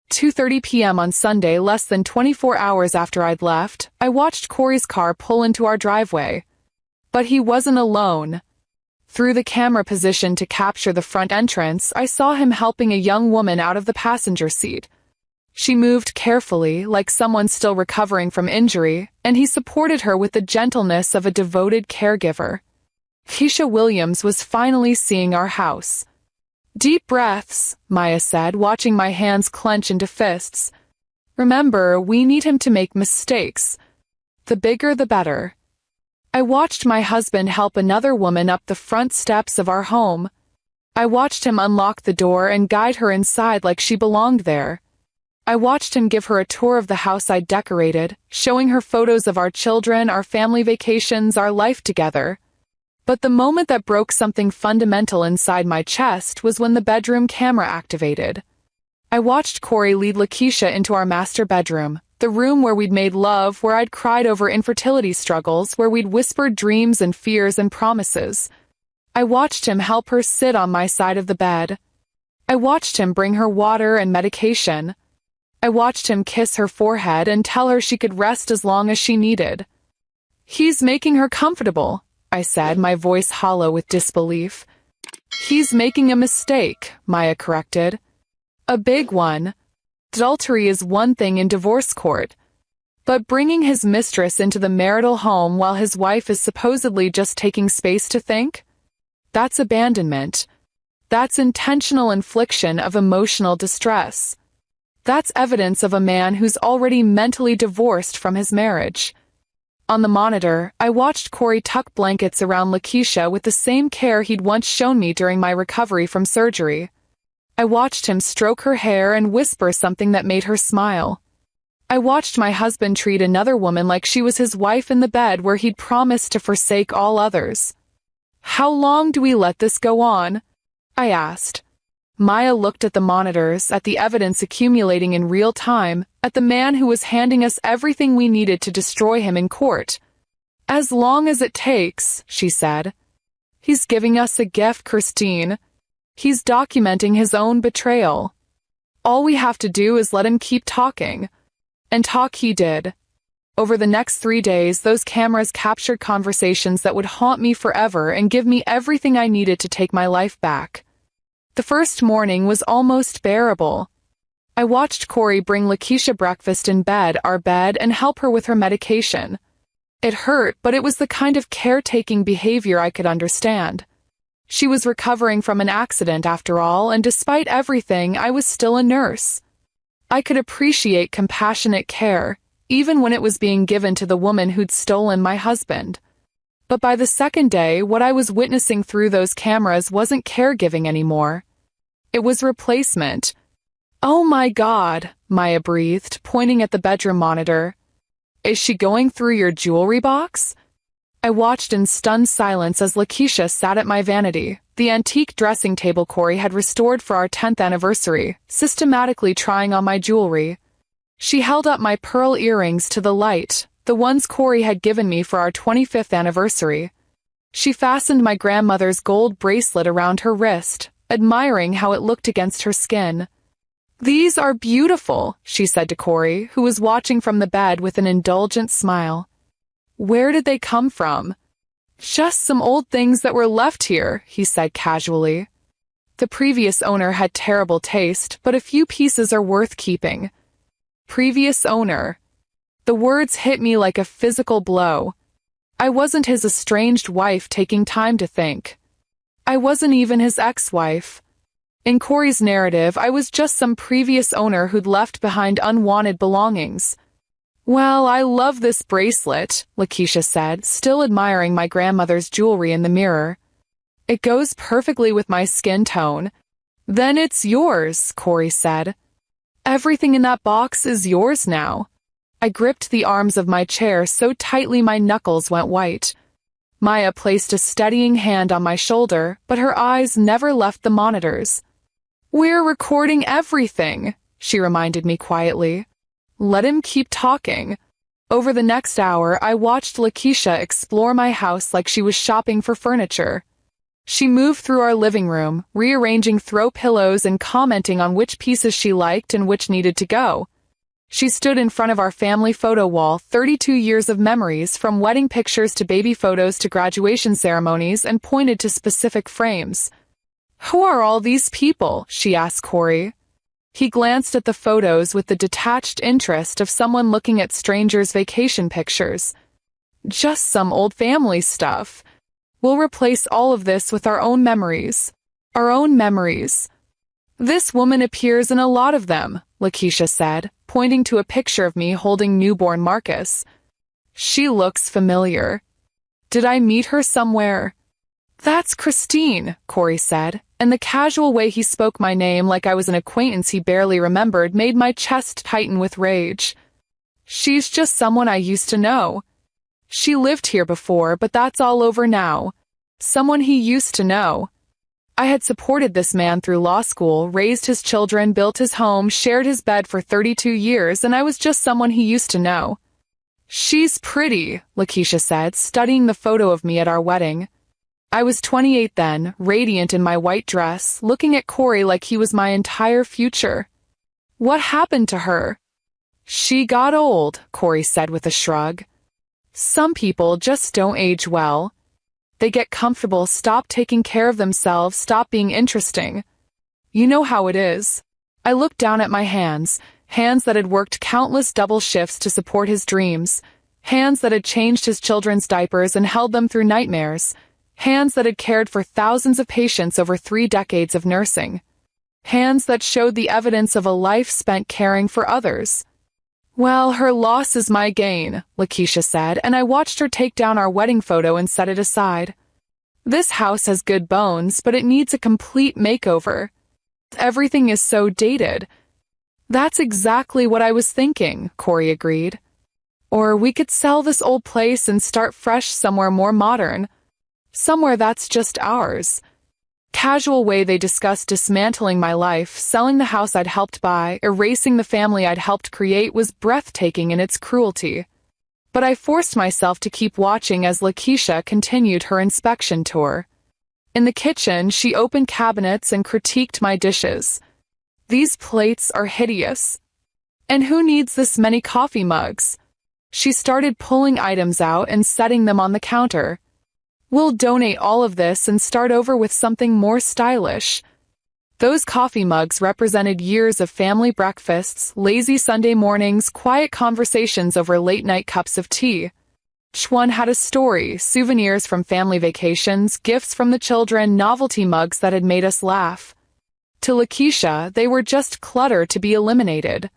2:30 p.m. on Sunday, less than 24 hours after I'd left, I watched Corey's car pull into our driveway. But he wasn't alone. Through the camera position to capture the front entrance, I saw him helping a young woman out of the passenger seat. She moved carefully, like someone still recovering from injury, and he supported her with the gentleness of a devoted caregiver. Keisha Williams was finally seeing our house. Deep breaths, Maya said, watching my hands clench into fists. Remember, we need him to make mistakes. The bigger the better. I watched my husband help another woman up the front steps of our home. I watched him unlock the door and guide her inside like she belonged there. I watched him give her a tour of the house I'd decorated, showing her photos of our children, our family vacations, our life together. But the moment that broke something fundamental inside my chest was when the bedroom camera activated. I watched Corey lead Lakeisha into our master bedroom, the room where we'd made love, where I'd cried over infertility struggles, where we'd whispered dreams and fears and promises. I watched him help her sit on my side of the bed. I watched him bring her water and medication. I watched him kiss her forehead and tell her she could rest as long as she needed. "He's making her comfortable," I said, my voice hollow with disbelief. "He's making a mistake," Maya corrected. "A big one. Adultery is one thing in divorce court. But bringing his mistress into the marital home while his wife is supposedly just taking space to think? That's abandonment. That's intentional infliction of emotional distress. That's evidence of a man who's already mentally divorced from his marriage." On the monitor, I watched Corey tuck blankets around Lakeisha with the same care he'd once shown me during my recovery from surgery. I watched him stroke her hair and whisper something that made her smile. I watched my husband treat another woman like she was his wife in the bed where he'd promised to forsake all others. "How long do we let this go on?" I asked. Maya looked at the monitors, at the evidence accumulating in real time, at the man who was handing us everything we needed to destroy him in court. "As long as it takes," she said. "He's giving us a gift, Christine. He's documenting his own betrayal. All we have to do is let him keep talking." And talk he did. Over the next 3 days, those cameras captured conversations that would haunt me forever and give me everything I needed to take my life back. The first morning was almost bearable. I watched Corey bring Lakeisha breakfast in bed, our bed, and help her with her medication. It hurt, but it was the kind of caretaking behavior I could understand. She was recovering from an accident after all, and despite everything, I was still a nurse. I could appreciate compassionate care, even when it was being given to the woman who'd stolen my husband. But by the second day, what I was witnessing through those cameras wasn't caregiving anymore. It was replacement. "Oh my God," Maya breathed, pointing at the bedroom monitor. "Is she going through your jewelry box?" I watched in stunned silence as Lakeisha sat at my vanity, the antique dressing table Corey had restored for our 10th anniversary, systematically trying on my jewelry. She held up my pearl earrings to the light, the ones Corey had given me for our 25th anniversary. She fastened my grandmother's gold bracelet around her wrist, admiring how it looked against her skin. "These are beautiful," she said to Corey, who was watching from the bed with an indulgent smile. "Where did they come from?" "Just some old things that were left here," he said casually. "The previous owner had terrible taste, but a few pieces are worth keeping." Previous owner. The words hit me like a physical blow. I wasn't his estranged wife taking time to think. I wasn't even his ex-wife. In Corey's narrative, I was just some previous owner who'd left behind unwanted belongings. "Well, I love this bracelet," Lakeisha said, still admiring my grandmother's jewelry in the mirror. "It goes perfectly with my skin tone." "Then it's yours," Corey said. "Everything in that box is yours now." I gripped the arms of my chair so tightly my knuckles went white. Maya placed a steadying hand on my shoulder, but her eyes never left the monitors. "We're recording everything," she reminded me quietly. "Let him keep talking." Over the next hour, I watched Lakeisha explore my house like she was shopping for furniture. She moved through our living room, rearranging throw pillows and commenting on which pieces she liked and which needed to go. She stood in front of our family photo wall, 32 years of memories, from wedding pictures to baby photos to graduation ceremonies, and pointed to specific frames. "Who are all these people?" she asked Corey. He glanced at the photos with the detached interest of someone looking at strangers' vacation pictures. "Just some old family stuff. We'll replace all of this with our own memories. Our own memories." "This woman appears in a lot of them," Lakeisha said, pointing to a picture of me holding newborn Marcus. "She looks familiar. Did I meet her somewhere?" "That's Christine," Corey said, and the casual way he spoke my name like I was an acquaintance he barely remembered made my chest tighten with rage. "She's just someone I used to know. She lived here before, but that's all over now." Someone he used to know. I had supported this man through law school, raised his children, built his home, shared his bed for 32 years, and I was just someone he used to know. She's pretty, Lakeisha said, studying the photo of me at our wedding. I was 28 then, radiant in my white dress, looking at Corey like he was my entire future. What happened to her? She got old, Corey said with a shrug. Some people just don't age well. They get comfortable, stop taking care of themselves, stop being interesting. You know how it is. I looked down at my hands that had worked countless double shifts to support his dreams, hands that had changed his children's diapers and held them through nightmares, hands that had cared for thousands of patients over 3 decades of nursing, hands that showed the evidence of a life spent caring for others. Well, her loss is my gain, Lakeisha said, and I watched her take down our wedding photo and set it aside. This house has good bones, but it needs a complete makeover. Everything is so dated. That's exactly what I was thinking, Corey agreed. Or we could sell this old place and start fresh somewhere more modern. Somewhere that's just ours. Casual way they discussed dismantling my life, selling the house I'd helped buy, erasing the family I'd helped create was breathtaking in its cruelty. But I forced myself to keep watching as Lakeisha continued her inspection tour. In the kitchen, she opened cabinets and critiqued my dishes. These plates are hideous. And who needs this many coffee mugs? She started pulling items out and setting them on the counter. We'll donate all of this and start over with something more stylish. Those coffee mugs represented years of family breakfasts, lazy Sunday mornings, quiet conversations over late-night cups of tea. Each one had a story, souvenirs from family vacations, gifts from the children, novelty mugs that had made us laugh. To Lakeisha, they were just clutter to be eliminated.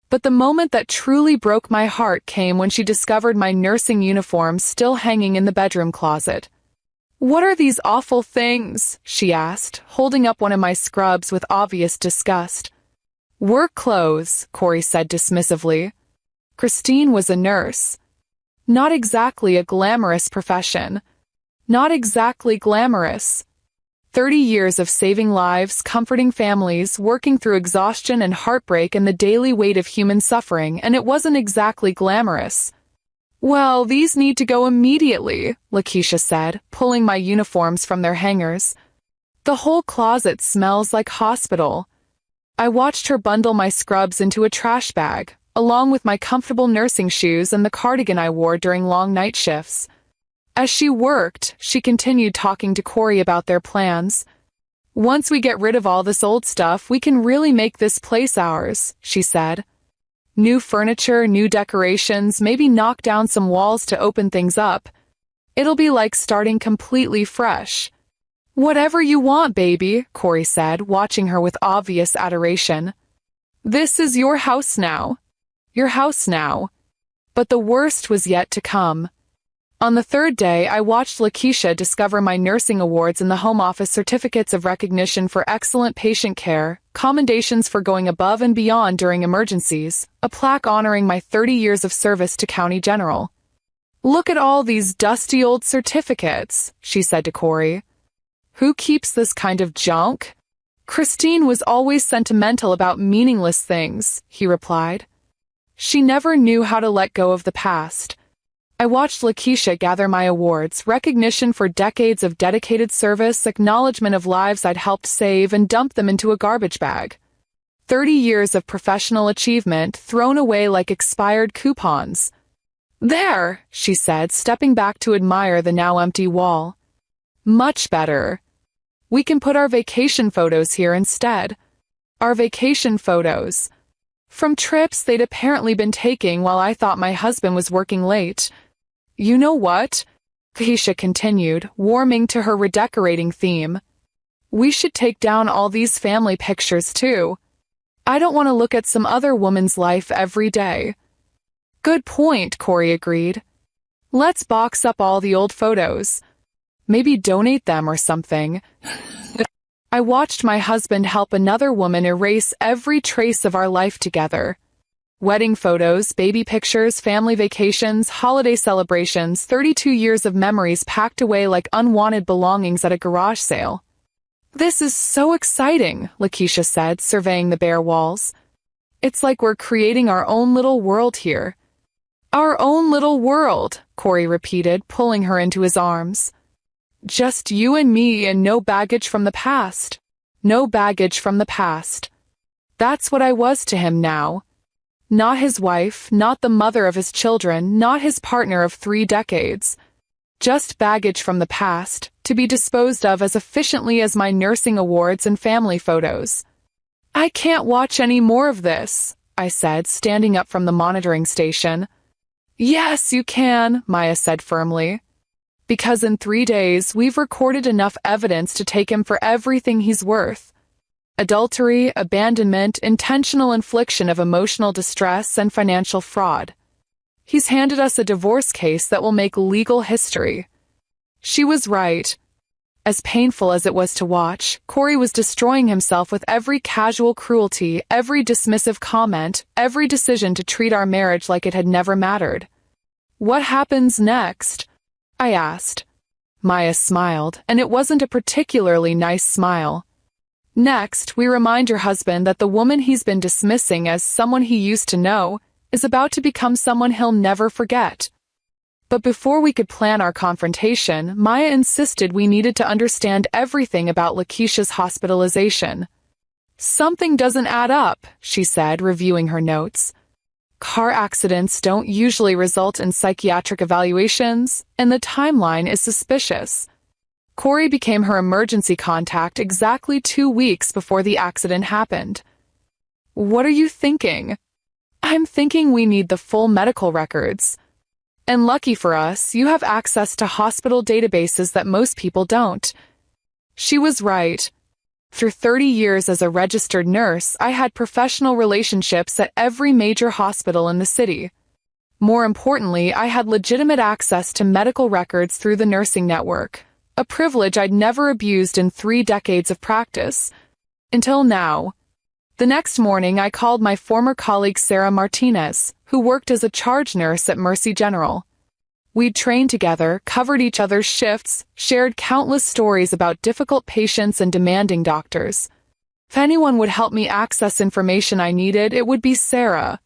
But the moment that truly broke my heart came when she discovered my nursing uniform still hanging in the bedroom closet. "What are these awful things?" she asked, holding up one of my scrubs with obvious disgust. "Work clothes," Corey said dismissively. Christine was a nurse. Not exactly a glamorous profession. Not exactly glamorous. 30 years of saving lives, comforting families, working through exhaustion and heartbreak and the daily weight of human suffering, and it wasn't exactly glamorous. "Well, these need to go immediately," Lakeisha said, pulling my uniforms from their hangers. "The whole closet smells like hospital." I watched her bundle my scrubs into a trash bag, along with my comfortable nursing shoes and the cardigan I wore during long night shifts. As she worked, she continued talking to Corey about their plans. "Once we get rid of all this old stuff, we can really make this place ours," she said. "New furniture, new decorations, maybe knock down some walls to open things up. It'll be like starting completely fresh." "Whatever you want, baby," Corey said, watching her with obvious adoration. "This is your house now. Your house now." But the worst was yet to come. On the 3rd day, I watched Lakeisha discover my nursing awards in the home office, certificates of recognition for excellent patient care, commendations for going above and beyond during emergencies, a plaque honoring my 30 years of service to County General. "Look at all these dusty old certificates," she said to Corey. "Who keeps this kind of junk?" "Christine was always sentimental about meaningless things," he replied. "She never knew how to let go of the past." I watched Lakeisha gather my awards, recognition for decades of dedicated service, acknowledgement of lives I'd helped save, and dump them into a garbage bag. 30 years of professional achievement thrown away like expired coupons. "There," she said, stepping back to admire the now empty wall. "Much better. We can put our vacation photos here instead." Our vacation photos. From trips they'd apparently been taking while I thought my husband was working late. "You know what?" Lakeisha continued, warming to her redecorating theme. "We should take down all these family pictures too. I don't want to look at some other woman's life every day." "Good point," Corey agreed. "Let's box up all the old photos. Maybe donate them or something." I watched my husband help another woman erase every trace of our life together. Wedding photos, baby pictures, family vacations, holiday celebrations, 32 years of memories packed away like unwanted belongings at a garage sale. "This is so exciting," Lakeisha said, surveying the bare walls. "It's like we're creating our own little world here." "Our own little world," Corey repeated, pulling her into his arms. "Just you and me and no baggage from the past. No baggage from the past." That's what I was to him now. Not his wife, not the mother of his children, not his partner of 3 decades. Just baggage from the past, to be disposed of as efficiently as my nursing awards and family photos. "I can't watch any more of this," I said, standing up from the monitoring station. "Yes, you can," Maya said firmly. "Because in 3 days, we've recorded enough evidence to take him for everything he's worth. Adultery, abandonment, intentional infliction of emotional distress, and financial fraud. He's handed us a divorce case that will make legal history." She was right. As painful as it was to watch, Corey was destroying himself with every casual cruelty, every dismissive comment, every decision to treat our marriage like it had never mattered. "What happens next?" I asked. Maya smiled, and it wasn't a particularly nice smile. "Next, we remind your husband that the woman he's been dismissing as someone he used to know is about to become someone he'll never forget." But before we could plan our confrontation, Maya insisted we needed to understand everything about Lakeisha's hospitalization. "Something doesn't add up," she said, reviewing her notes. "Car accidents don't usually result in psychiatric evaluations, and the timeline is suspicious." Corey became her emergency contact exactly 2 weeks before the accident happened. "What are you thinking?" "I'm thinking we need the full medical records. And lucky for us, you have access to hospital databases that most people don't." She was right. Through 30 years as a registered nurse, I had professional relationships at every major hospital in the city. More importantly, I had legitimate access to medical records through the nursing network, a privilege I'd never abused in 3 decades of practice. Until now. The next morning, I called my former colleague Sarah Martinez, who worked as a charge nurse at Mercy General. We'd trained together, covered each other's shifts, shared countless stories about difficult patients and demanding doctors. If anyone would help me access information I needed, it would be Sarah.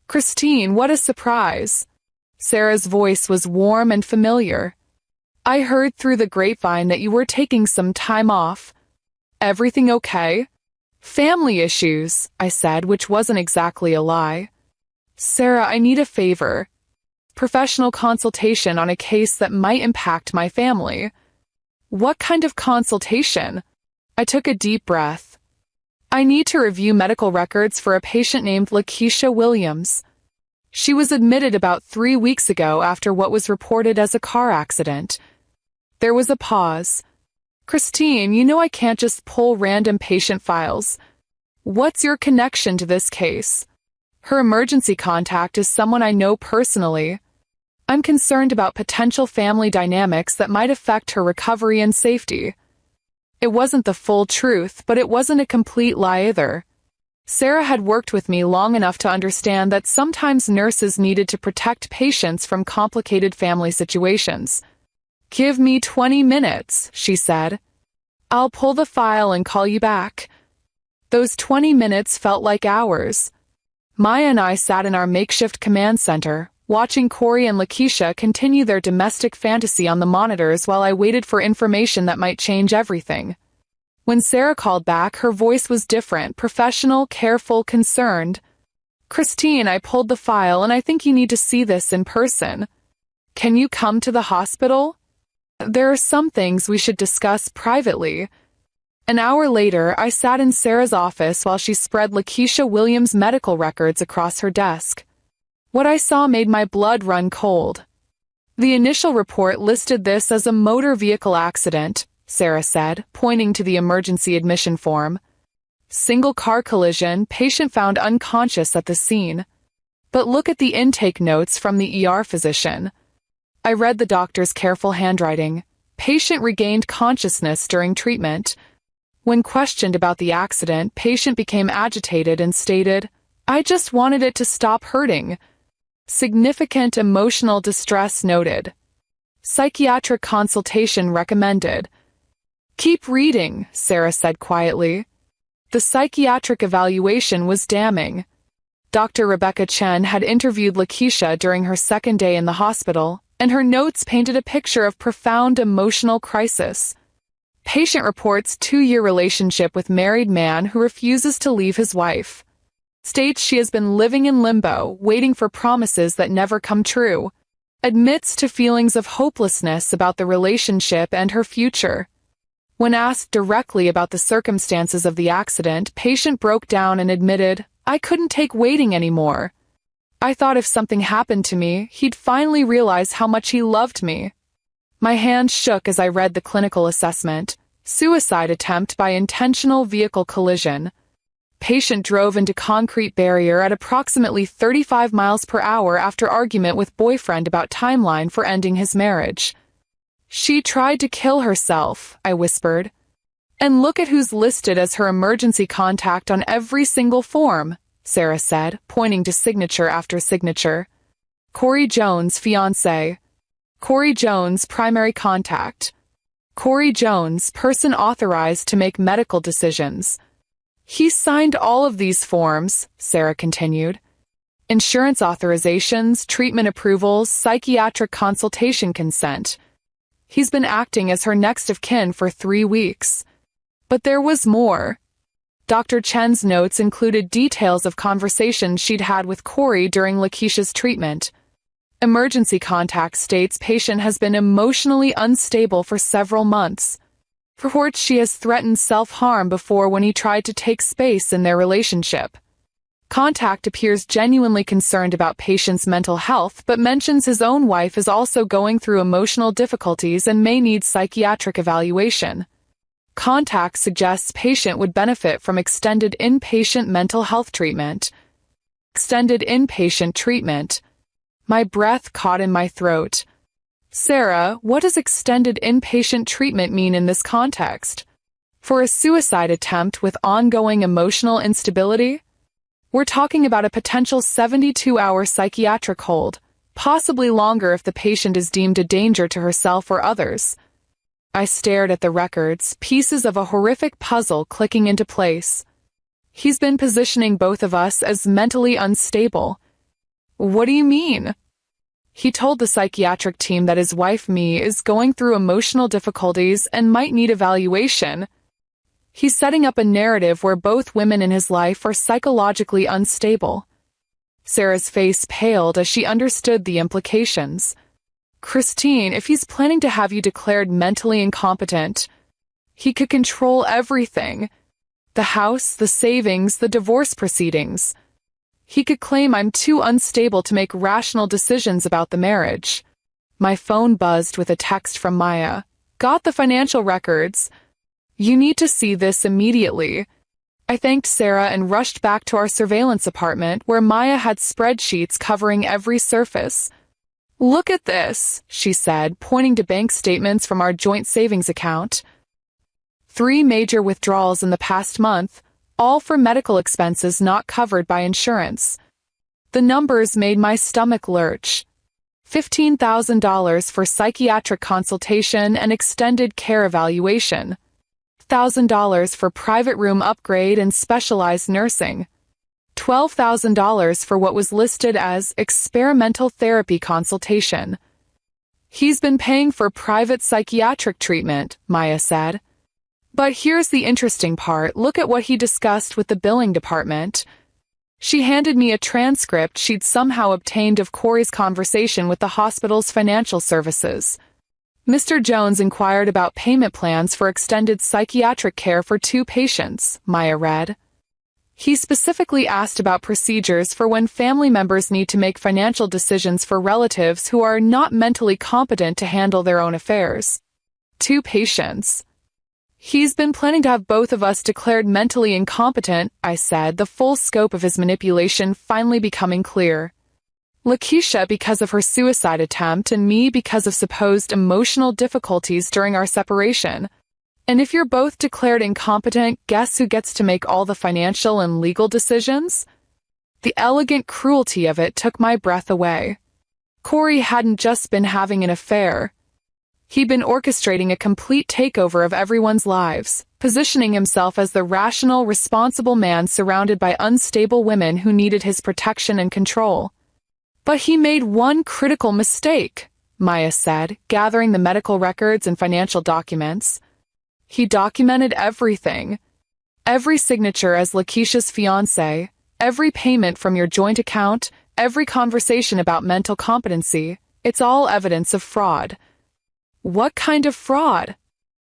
"Christine, what a surprise." Sarah's voice was warm and familiar. "I heard through the grapevine that you were taking some time off. Everything okay?" "Family issues," I said, which wasn't exactly a lie. "Sarah, I need a favor. Professional consultation on a case that might impact my family." "What kind of consultation?" I took a deep breath. "I need to review medical records for a patient named Lakeisha Williams. She was admitted about 3 weeks ago after what was reported as a car accident." There was a pause. "Christine, you know I can't just pull random patient files. What's your connection to this case?" "Her emergency contact is someone I know personally. I'm concerned about potential family dynamics that might affect her recovery and safety." It wasn't the full truth, but it wasn't a complete lie either. Sarah had worked with me long enough to understand that sometimes nurses needed to protect patients from complicated family situations. "Give me 20 minutes, she said. "I'll pull the file and call you back." Those 20 minutes felt like hours. Maya and I sat in our makeshift command center, watching Corey and Lakeisha continue their domestic fantasy on the monitors while I waited for information that might change everything. When Sarah called back, her voice was different, professional, careful, concerned. "Christine, I pulled the file and I think you need to see this in person. Can you come to the hospital? There are some things we should discuss privately." An hour later, I sat in Sarah's office while she spread Lakeisha Williams' medical records across her desk. What I saw made my blood run cold. "The initial report listed this as a motor vehicle accident," Sarah said, pointing to the emergency admission form. "Single car collision, patient found unconscious at the scene. But look at the intake notes from the ER physician." I read the doctor's careful handwriting. Patient regained consciousness during treatment. When questioned about the accident, patient became agitated and stated, I just wanted it to stop hurting. Significant emotional distress noted. Psychiatric consultation recommended. Keep reading, Sarah said quietly. The psychiatric evaluation was damning. Dr. Rebecca Chen had interviewed Lakeisha during her second day in the hospital, and her notes painted a picture of profound emotional crisis. Patient reports 2-year relationship with married man who refuses to leave his wife. States she has been living in limbo, waiting for promises that never come true. Admits to feelings of hopelessness about the relationship and her future. When asked directly about the circumstances of the accident, patient broke down and admitted, "I couldn't take waiting anymore. I thought if something happened to me, he'd finally realize how much he loved me." My hand shook as I read the clinical assessment. Suicide attempt by intentional vehicle collision. Patient drove into concrete barrier at approximately 35 miles per hour after argument with boyfriend about timeline for ending his marriage. She tried to kill herself, I whispered. And look at who's listed as her emergency contact on every single form, Sarah said, pointing to signature after signature. Corey Jones, fiancé. Corey Jones, primary contact. Corey Jones, person authorized to make medical decisions. He signed all of these forms, Sarah continued. Insurance authorizations, treatment approvals, psychiatric consultation consent. He's been acting as her next of kin for 3 weeks. But there was more. Dr. Chen's notes included details of conversations she'd had with Corey during Lakeisha's treatment. Emergency contact states patient has been emotionally unstable for several months. Reports she has threatened self-harm before when he tried to take space in their relationship. Contact appears genuinely concerned about patient's mental health but mentions his own wife is also going through emotional difficulties and may need psychiatric evaluation. Contact suggests patient would benefit from extended inpatient mental health treatment. Extended inpatient treatment. My breath caught in my throat. Sarah, what does extended inpatient treatment mean in this context? For a suicide attempt with ongoing emotional instability? We're talking about a potential 72-hour psychiatric hold, possibly longer if the patient is deemed a danger to herself or others. I stared at the records, pieces of a horrific puzzle clicking into place. He's been positioning both of us as mentally unstable. What do you mean? He told the psychiatric team that his wife, me, is going through emotional difficulties and might need evaluation. He's setting up a narrative where both women in his life are psychologically unstable. Sarah's face paled as she understood the implications. Christine, if he's planning to have you declared mentally incompetent, he could control everything. The house, the savings, the divorce proceedings. He could claim I'm too unstable to make rational decisions about the marriage. My phone buzzed with a text from Maya. Got the financial records. You need to see this immediately. I thanked Sarah and rushed back to our surveillance apartment where Maya had spreadsheets covering every surface. Look at this, she said, pointing to bank statements from our joint savings account. 3 major withdrawals in the past month, all for medical expenses not covered by insurance. The numbers made my stomach lurch. $15,000 for psychiatric consultation and extended care evaluation. $1,000 for private room upgrade and specialized nursing. $12,000 for what was listed as experimental therapy consultation. He's been paying for private psychiatric treatment, Maya said. But here's the interesting part. Look at what he discussed with the billing department. She handed me a transcript she'd somehow obtained of Corey's conversation with the hospital's financial services. Mr. Jones inquired about payment plans for extended psychiatric care for 2 patients, Maya read. He specifically asked about procedures for when family members need to make financial decisions for relatives who are not mentally competent to handle their own affairs. 2 patients. He's been planning to have both of us declared mentally incompetent, I said, the full scope of his manipulation finally becoming clear. Lakeisha because of her suicide attempt and me because of supposed emotional difficulties during our separation. And if you're both declared incompetent, guess who gets to make all the financial and legal decisions? The elegant cruelty of it took my breath away. Corey hadn't just been having an affair. He'd been orchestrating a complete takeover of everyone's lives, positioning himself as the rational, responsible man surrounded by unstable women who needed his protection and control. But he made one critical mistake, Maya said, gathering the medical records and financial documents. He documented everything. Every signature as Lakeisha's fiancé, every payment from your joint account, every conversation about mental competency. It's all evidence of fraud. What kind of fraud?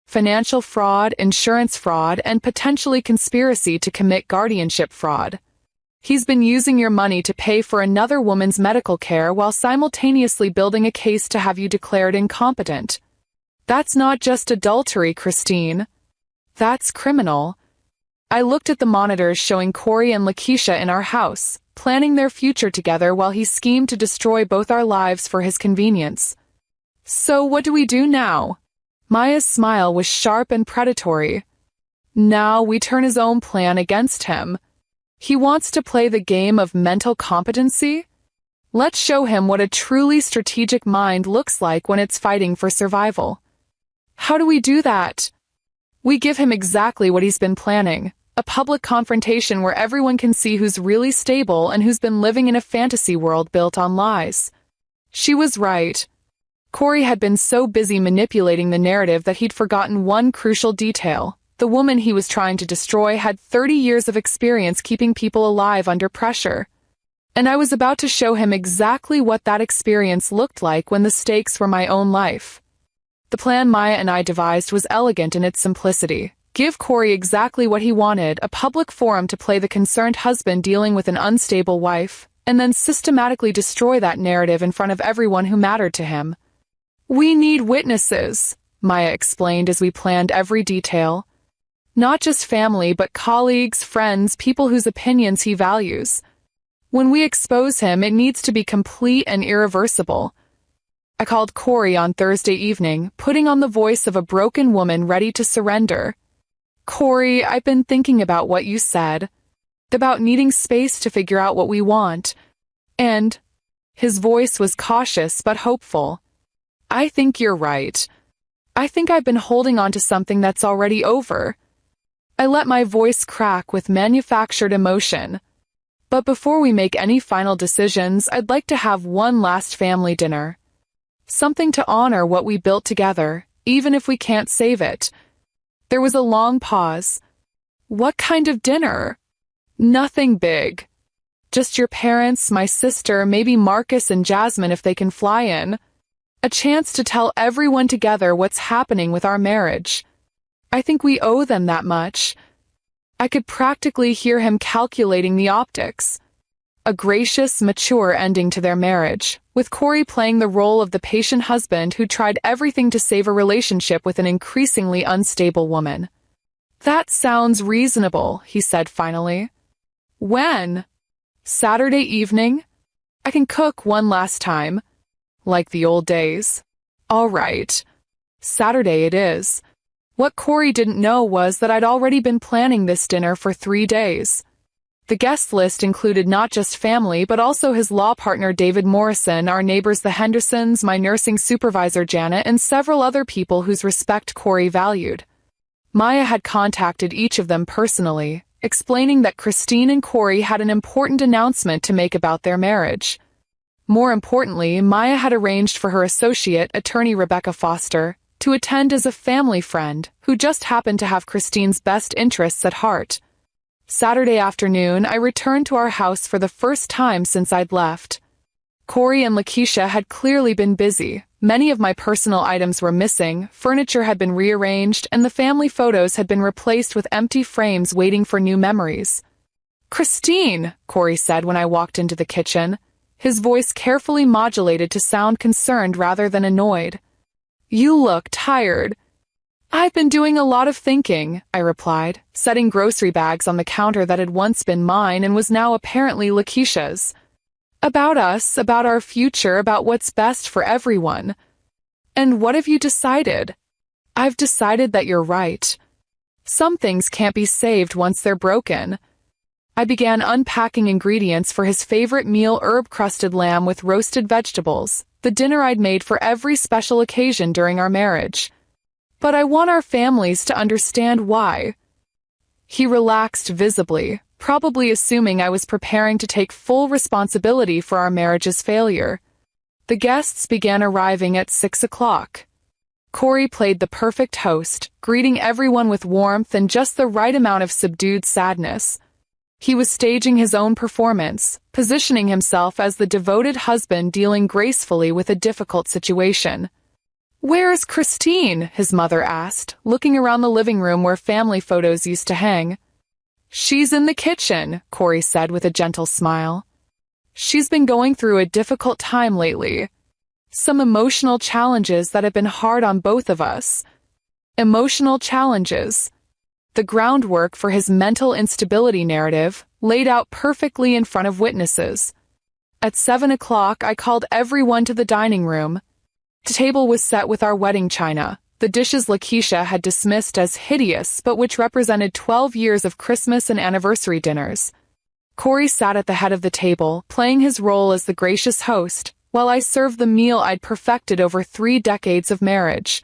Financial fraud, insurance fraud, and potentially conspiracy to commit guardianship fraud. He's been using your money to pay for another woman's medical care while simultaneously building a case to have you declared incompetent. That's not just adultery, Christine. That's criminal. I looked at the monitors showing Corey and Lakeisha in our house, planning their future together while he schemed to destroy both our lives for his convenience. So what do we do now? Maya's smile was sharp and predatory. Now we turn his own plan against him. He wants to play the game of mental competency? Let's show him what a truly strategic mind looks like when it's fighting for survival. How do we do that? We give him exactly what he's been planning, a public confrontation where everyone can see who's really stable and who's been living in a fantasy world built on lies. She was right. Corey had been so busy manipulating the narrative that he'd forgotten one crucial detail. The woman he was trying to destroy had 30 years of experience keeping people alive under pressure. And I was about to show him exactly what that experience looked like when the stakes were my own life. The plan Maya and I devised was elegant in its simplicity. Give Corey exactly what he wanted, a public forum to play the concerned husband dealing with an unstable wife, and then systematically destroy that narrative in front of everyone who mattered to him. We need witnesses, Maya explained as we planned every detail. Not just family, but colleagues, friends, people whose opinions he values. When we expose him, it needs to be complete and irreversible. I called Corey on Thursday evening, putting on the voice of a broken woman ready to surrender. Corey, I've been thinking about what you said. About needing space to figure out what we want. And his voice was cautious but hopeful. I think you're right. I think I've been holding on to something that's already over. I let my voice crack with manufactured emotion. But before we make any final decisions, I'd like to have one last family dinner. Something to honor what we built together, even if we can't save it. There was a long pause. What kind of dinner? Nothing big. Just your parents, my sister, maybe Marcus and Jasmine if they can fly in. A chance to tell everyone together what's happening with our marriage. I think we owe them that much. I could practically hear him calculating the optics. A gracious, mature ending to their marriage, with Corey playing the role of the patient husband who tried everything to save a relationship with an increasingly unstable woman. That sounds reasonable, he said finally. When? Saturday evening? I can cook one last time. Like the old days. All right. Saturday it is. What Corey didn't know was that I'd already been planning this dinner for 3 days. The guest list included not just family but also his law partner David Morrison, our neighbors the Hendersons, my nursing supervisor Janet, and several other people whose respect Corey valued. Maya had contacted each of them personally, explaining that Christine and Corey had an important announcement to make about their marriage. More importantly, Maya had arranged for her associate, attorney Rebecca Foster, to attend as a family friend who just happened to have Christine's best interests at heart. Saturday afternoon, I returned to our house for the first time since I'd left. Corey and Lakeisha had clearly been busy. Many of my personal items were missing, furniture had been rearranged, and the family photos had been replaced with empty frames waiting for new memories. "Christine," Corey said when I walked into the kitchen, his voice carefully modulated to sound concerned rather than annoyed. "You look tired." "I've been doing a lot of thinking," I replied, setting grocery bags on the counter that had once been mine and was now apparently Lakeisha's. "About us, about our future, about what's best for everyone." "And what have you decided?" "I've decided that you're right. Some things can't be saved once they're broken." I began unpacking ingredients for his favorite meal, herb-crusted lamb with roasted vegetables, the dinner I'd made for every special occasion during our marriage. But I want our families to understand why. He relaxed visibly, probably assuming I was preparing to take full responsibility for our marriage's failure. The guests began arriving at 6 o'clock. Corey played the perfect host, greeting everyone with warmth and just the right amount of subdued sadness. He was staging his own performance, positioning himself as the devoted husband dealing gracefully with a difficult situation. "Where's Christine?" his mother asked, looking around the living room where family photos used to hang. "She's in the kitchen," Corey said with a gentle smile. "She's been going through a difficult time lately. Some emotional challenges that have been hard on both of us." Emotional challenges. The groundwork for his mental instability narrative, laid out perfectly in front of witnesses. At 7 o'clock, I called everyone to the dining room. The table was set with our wedding china, the dishes Lakeisha had dismissed as hideous but which represented 12 years of Christmas and anniversary dinners. Corey sat at the head of the table, playing his role as the gracious host, while I served the meal I'd perfected over 3 decades of marriage.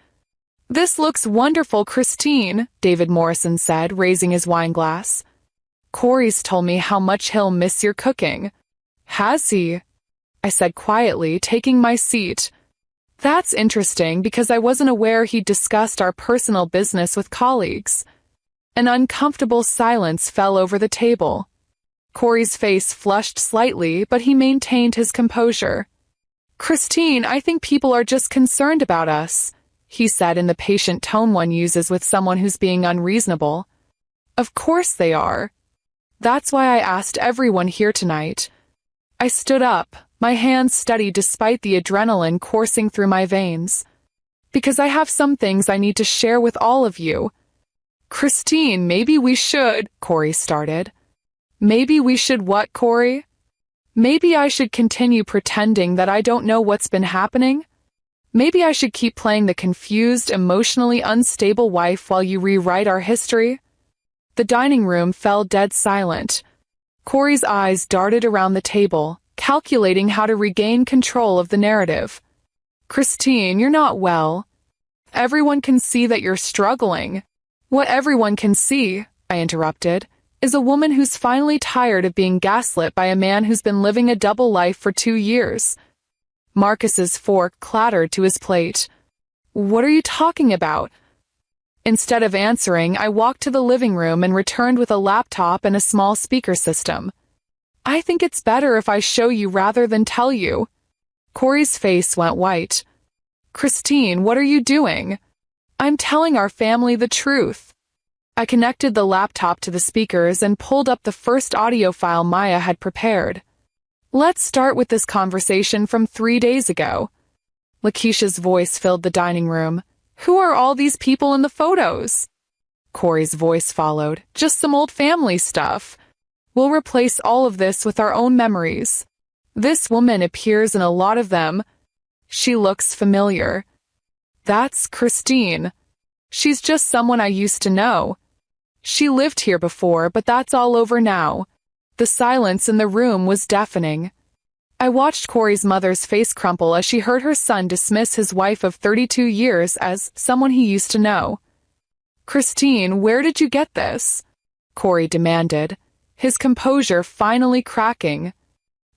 "This looks wonderful, Christine," David Morrison said, raising his wine glass. "Corey's told me how much he'll miss your cooking." "Has he?" I said quietly, taking my seat. That's interesting because I wasn't aware he'd discussed our personal business with colleagues. An uncomfortable silence fell over the table. Corey's face flushed slightly, but he maintained his composure. "Christine, I think people are just concerned about us," he said in the patient tone one uses with someone who's being unreasonable. "Of course they are. That's why I asked everyone here tonight." I stood up, my hands steady despite the adrenaline coursing through my veins. "Because I have some things I need to share with all of you." "Christine, maybe we should," Corey started. "Maybe we should what, Corey?" "Maybe I should continue pretending that I don't know what's been happening? Maybe I should keep playing the confused, emotionally unstable wife while you rewrite our history?" The dining room fell dead silent. Corey's eyes darted around the table, calculating how to regain control of the narrative. "Christine, you're not well. Everyone can see that you're struggling." "What everyone can see," I interrupted, "is a woman who's finally tired of being gaslit by a man who's been living a double life for 2 years. Marcus's fork clattered to his plate. "What are you talking about?" Instead of answering, I walked to the living room and returned with a laptop and a small speaker system. "I think it's better if I show you rather than tell you." Corey's face went white. "Christine, what are you doing?" "I'm telling our family the truth." I connected the laptop to the speakers and pulled up the first audio file Maya had prepared. "Let's start with this conversation from 3 days ago." Lakeisha's voice filled the dining room. "Who are all these people in the photos?" Corey's voice followed. "Just some old family stuff. We'll replace all of this with our own memories. This woman appears in a lot of them. She looks familiar." "That's Christine. She's just someone I used to know. She lived here before, but that's all over now." The silence in the room was deafening. I watched Corey's mother's face crumple as she heard her son dismiss his wife of 32 years as someone he used to know. "Christine, where did you get this?" Corey demanded, his composure finally cracking.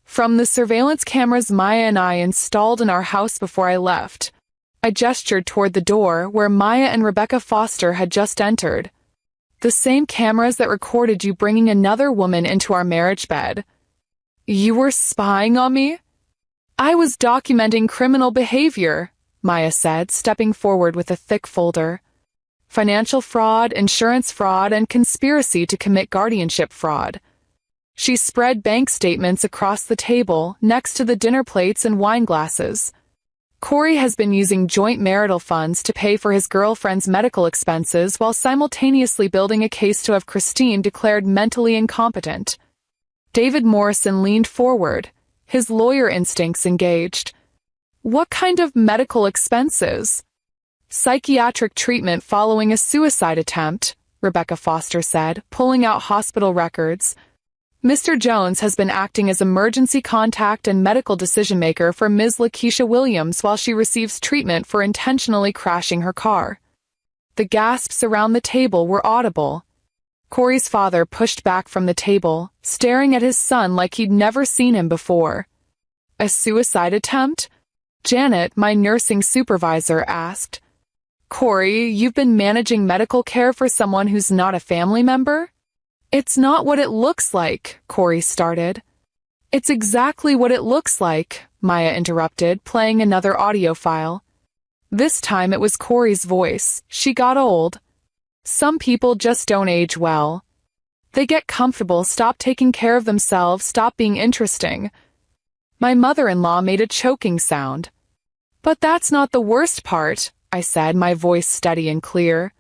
"From the surveillance cameras Maya and I installed in our house before I left." I gestured toward the door where Maya and Rebecca Foster had just entered. "The same cameras that recorded you bringing another woman into our marriage bed." "You were spying on me?" "I was documenting criminal behavior," Maya said, stepping forward with a thick folder. "Financial fraud, insurance fraud, and conspiracy to commit guardianship fraud." She spread bank statements across the table, next to the dinner plates and wine glasses. "Corey has been using joint marital funds to pay for his girlfriend's medical expenses while simultaneously building a case to have Christine declared mentally incompetent." David Morrison leaned forward, his lawyer instincts engaged. "What kind of medical expenses?" "Psychiatric treatment following a suicide attempt," Rebecca Foster said, pulling out hospital records. Mr. Jones has been acting as emergency contact and medical decision-maker for Ms. Lakeisha Williams while she receives treatment for intentionally crashing her car. The gasps around the table were audible. Corey's father pushed back from the table, staring at his son like he'd never seen him before. A suicide attempt? Janet, my nursing supervisor, asked. Corey, you've been managing medical care for someone who's not a family member? It's not what it looks like, Corey started. It's exactly what it looks like, Maya interrupted, playing another audio file. This time it was Corey's voice. She got old. Some people just don't age well. They get comfortable, stop taking care of themselves, stop being interesting. My mother-in-law made a choking sound. But that's not the worst part, I said, my voice steady and clear.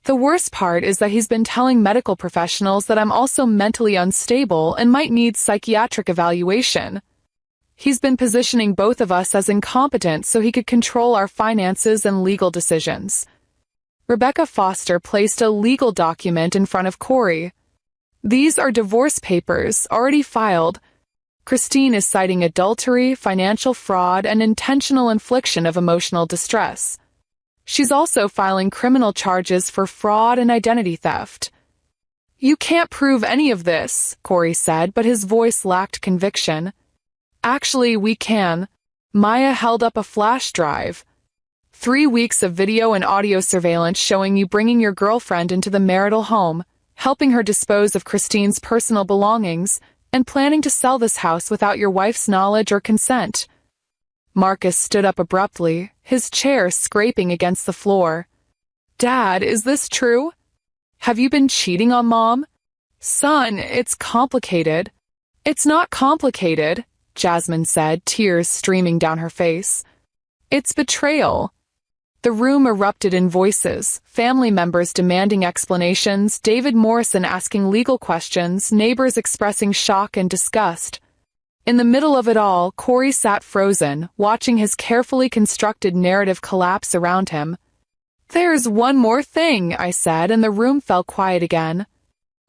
The worst part is that he's been telling medical professionals that I'm also mentally unstable and might need psychiatric evaluation. He's been positioning both of us as incompetent so he could control our finances and legal decisions. Rebecca Foster placed a legal document in front of Corey. These are divorce papers, already filed. Christine is citing adultery, financial fraud, and intentional infliction of emotional distress. She's also filing criminal charges for fraud and identity theft. You can't prove any of this, Corey said, but his voice lacked conviction. Actually, we can. Maya held up a flash drive. 3 weeks of video and audio surveillance showing you bringing your girlfriend into the marital home, helping her dispose of Christine's personal belongings, and planning to sell this house without your wife's knowledge or consent. Marcus stood up abruptly, his chair scraping against the floor. Dad, is this true? Have you been cheating on Mom? Son, it's complicated. It's not complicated, Jasmine said, tears streaming down her face. It's betrayal. The room erupted in voices, family members demanding explanations, David Morrison asking legal questions, neighbors expressing shock and disgust. In the middle of it all, Corey sat frozen, watching his carefully constructed narrative collapse around him. There's one more thing, I said, and the room fell quiet again.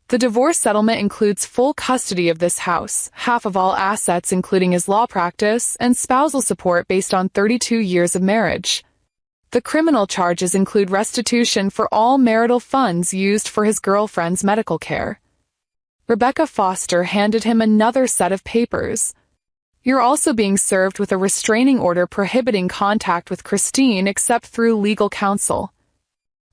The divorce settlement includes full custody of this house, half of all assets including his law practice, and spousal support based on 32 years of marriage. The criminal charges include restitution for all marital funds used for his girlfriend's medical care. Rebecca Foster handed him another set of papers. You're also being served with a restraining order prohibiting contact with Christine except through legal counsel.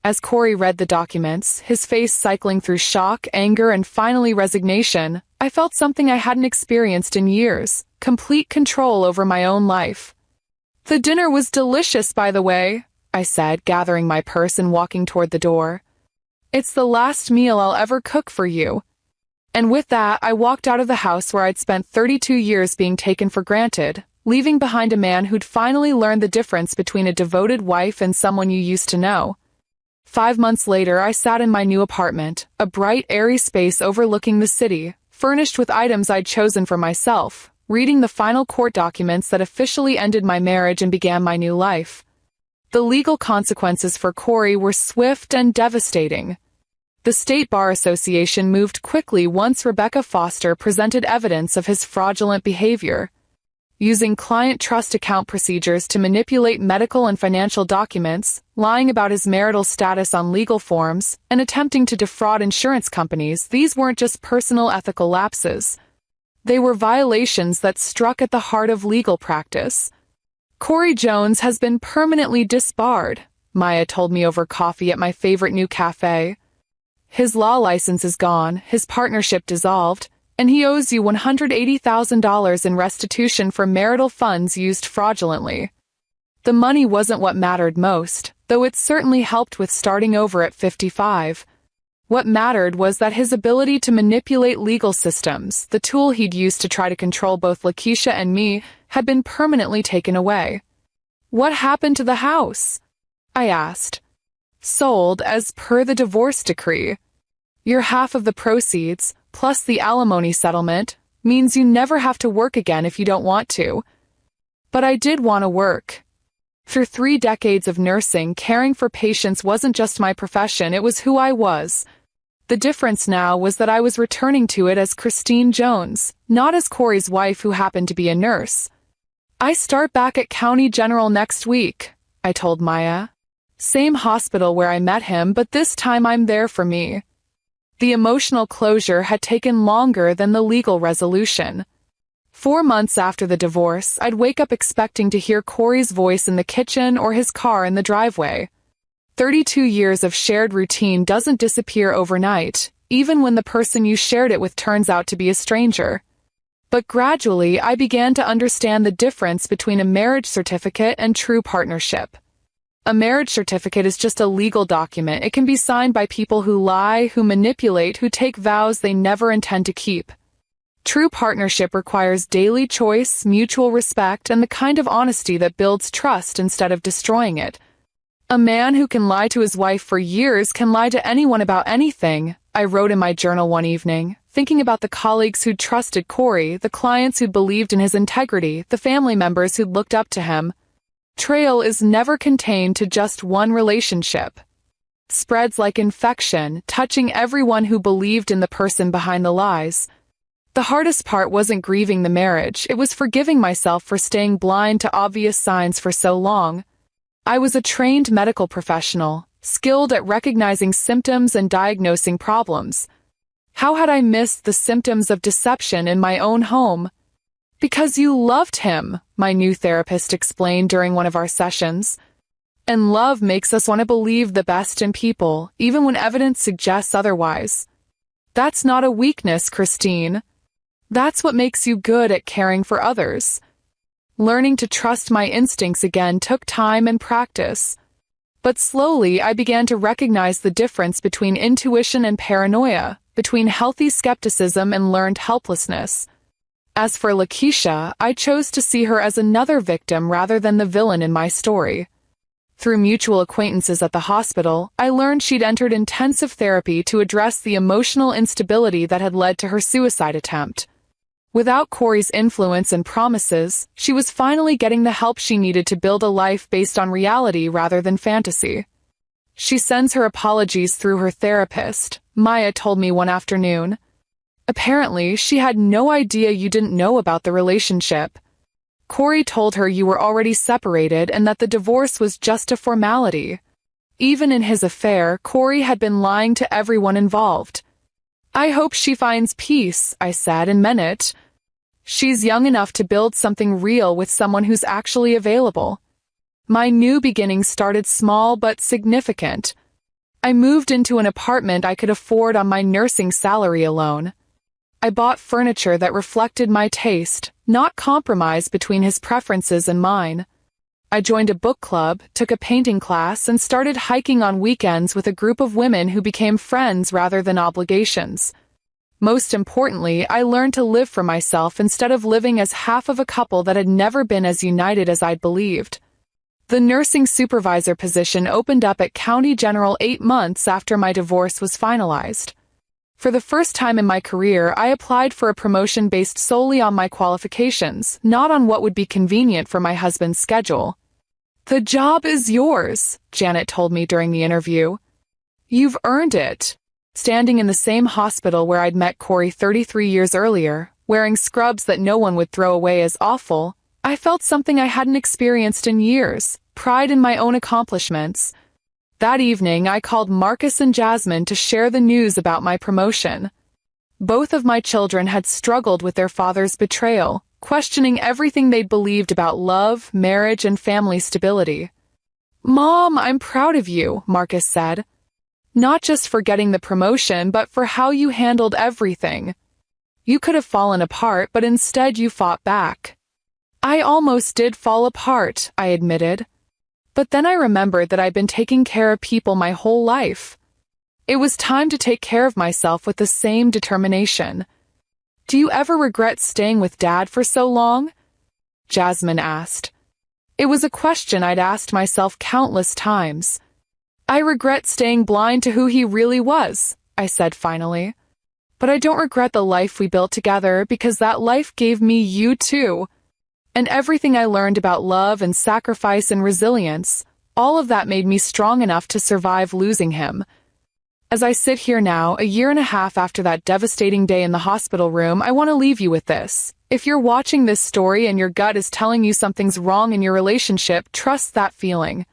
As Corey read the documents, his face cycling through shock, anger, and finally resignation, I felt something I hadn't experienced in years, complete control over my own life. The dinner was delicious, by the way, I said, gathering my purse and walking toward the door. It's the last meal I'll ever cook for you. And with that, I walked out of the house where I'd spent 32 years being taken for granted, leaving behind a man who'd finally learned the difference between a devoted wife and someone you used to know. 5 months later, I sat in my new apartment, a bright, airy space overlooking the city, furnished with items I'd chosen for myself, reading the final court documents that officially ended my marriage and began my new life. The legal consequences for Corey were swift and devastating. The State Bar Association moved quickly once Rebecca Foster presented evidence of his fraudulent behavior. Using client trust account procedures to manipulate medical and financial documents, lying about his marital status on legal forms, and attempting to defraud insurance companies, these weren't just personal ethical lapses. They were violations that struck at the heart of legal practice. Corey Jones has been permanently disbarred, Maya told me over coffee at my favorite new cafe. His law license is gone, his partnership dissolved, and he owes you $180,000 in restitution for marital funds used fraudulently. The money wasn't what mattered most, though it certainly helped with starting over at 55. What mattered was that his ability to manipulate legal systems, the tool he'd used to try to control both Lakeisha and me, had been permanently taken away. What happened to the house? I asked. Sold as per the divorce decree. Your half of the proceeds, plus the alimony settlement, means you never have to work again if you don't want to. But I did want to work. For 3 decades of nursing, caring for patients wasn't just my profession, it was who I was. The difference now was that I was returning to it as Christine Jones, not as Corey's wife who happened to be a nurse. "I start back at County General next week," I told Maya. "Same hospital where I met him, but this time I'm there for me." The emotional closure had taken longer than the legal resolution. 4 months after the divorce, I'd wake up expecting to hear Corey's voice in the kitchen or his car in the driveway. 32 years of shared routine doesn't disappear overnight, even when the person you shared it with turns out to be a stranger. But gradually, I began to understand the difference between a marriage certificate and true partnership. A marriage certificate is just a legal document. It can be signed by people who lie, who manipulate, who take vows they never intend to keep. True partnership requires daily choice, mutual respect, and the kind of honesty that builds trust instead of destroying it. A man who can lie to his wife for years can lie to anyone about anything, I wrote in my journal one evening, thinking about the colleagues who'd trusted Corey, the clients who'd believed in his integrity, the family members who'd looked up to him. Betrayal is never contained to just one relationship. Spreads like infection, touching everyone who believed in the person behind the lies. The hardest part wasn't grieving the marriage, it was forgiving myself for staying blind to obvious signs for so long. I was a trained medical professional, skilled at recognizing symptoms and diagnosing problems. How had I missed the symptoms of deception in my own home? "Because you loved him," my new therapist explained during one of our sessions. And love makes us want to believe the best in people, even when evidence suggests otherwise. That's not a weakness, Christine. That's what makes you good at caring for others. Learning to trust my instincts again took time and practice. But slowly, I began to recognize the difference between intuition and paranoia, between healthy skepticism and learned helplessness. As for Lakeisha, I chose to see her as another victim rather than the villain in my story. Through mutual acquaintances at the hospital, I learned she'd entered intensive therapy to address the emotional instability that had led to her suicide attempt. Without Corey's influence and promises, she was finally getting the help she needed to build a life based on reality rather than fantasy. She sends her apologies through her therapist, Maya told me one afternoon. Apparently, she had no idea you didn't know about the relationship. Corey told her you were already separated and that the divorce was just a formality. Even in his affair, Corey had been lying to everyone involved. "I hope she finds peace," I said, and meant it. "She's young enough to build something real with someone who's actually available." My new beginning started small but significant. I moved into an apartment I could afford on my nursing salary alone. I bought furniture that reflected my taste, not compromise between his preferences and mine. I joined a book club, took a painting class, and started hiking on weekends with a group of women who became friends rather than obligations. Most importantly, I learned to live for myself instead of living as half of a couple that had never been as united as I'd believed. The nursing supervisor position opened up at County General 8 months after my divorce was finalized. For the first time in my career, I applied for a promotion based solely on my qualifications, not on what would be convenient for my husband's schedule. "The job is yours," Janet told me during the interview. "You've earned it." Standing in the same hospital where I'd met Corey 33 years earlier, wearing scrubs that no one would throw away as awful, I felt something I hadn't experienced in years, pride in my own accomplishments. That evening, I called Marcus and Jasmine to share the news about my promotion. Both of my children had struggled with their father's betrayal, questioning everything they'd believed about love, marriage, and family stability. "Mom, I'm proud of you," Marcus said. "Not just for getting the promotion, but for how you handled everything. You could have fallen apart, but instead you fought back." "I almost did fall apart," I admitted. But then I remembered that I'd been taking care of people my whole life. It was time to take care of myself with the same determination. "Do you ever regret staying with Dad for so long?" Jasmine asked. It was a question I'd asked myself countless times. "I regret staying blind to who he really was," I said finally. "But I don't regret the life we built together because that life gave me you too. And everything I learned about love and sacrifice and resilience, all of that made me strong enough to survive losing him." As I sit here now, a year and a half after that devastating day in the hospital room, I want to leave you with this. If you're watching this story and your gut is telling you something's wrong in your relationship, trust that feeling.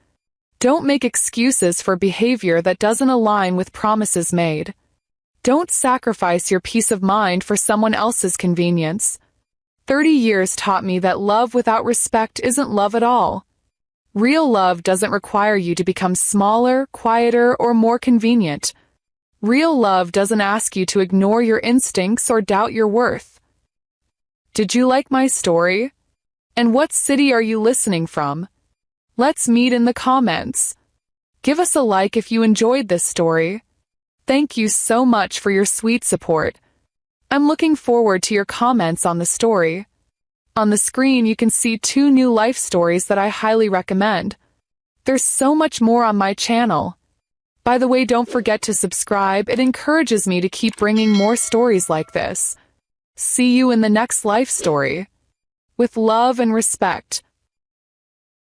Don't make excuses for behavior that doesn't align with promises made. Don't sacrifice your peace of mind for someone else's convenience. 30 years taught me that love without respect isn't love at all. Real love doesn't require you to become smaller, quieter, or more convenient. Real love doesn't ask you to ignore your instincts or doubt your worth. Did you like my story? And what city are you listening from? Let's meet in the comments. Give us a like if you enjoyed this story. Thank you so much for your sweet support. I'm looking forward to your comments on the story. On the screen you can see 2 new life stories that I highly recommend. There's so much more on my channel. By the way, don't forget to subscribe. It encourages me to keep bringing more stories like this. See you in the next life story. With love and respect.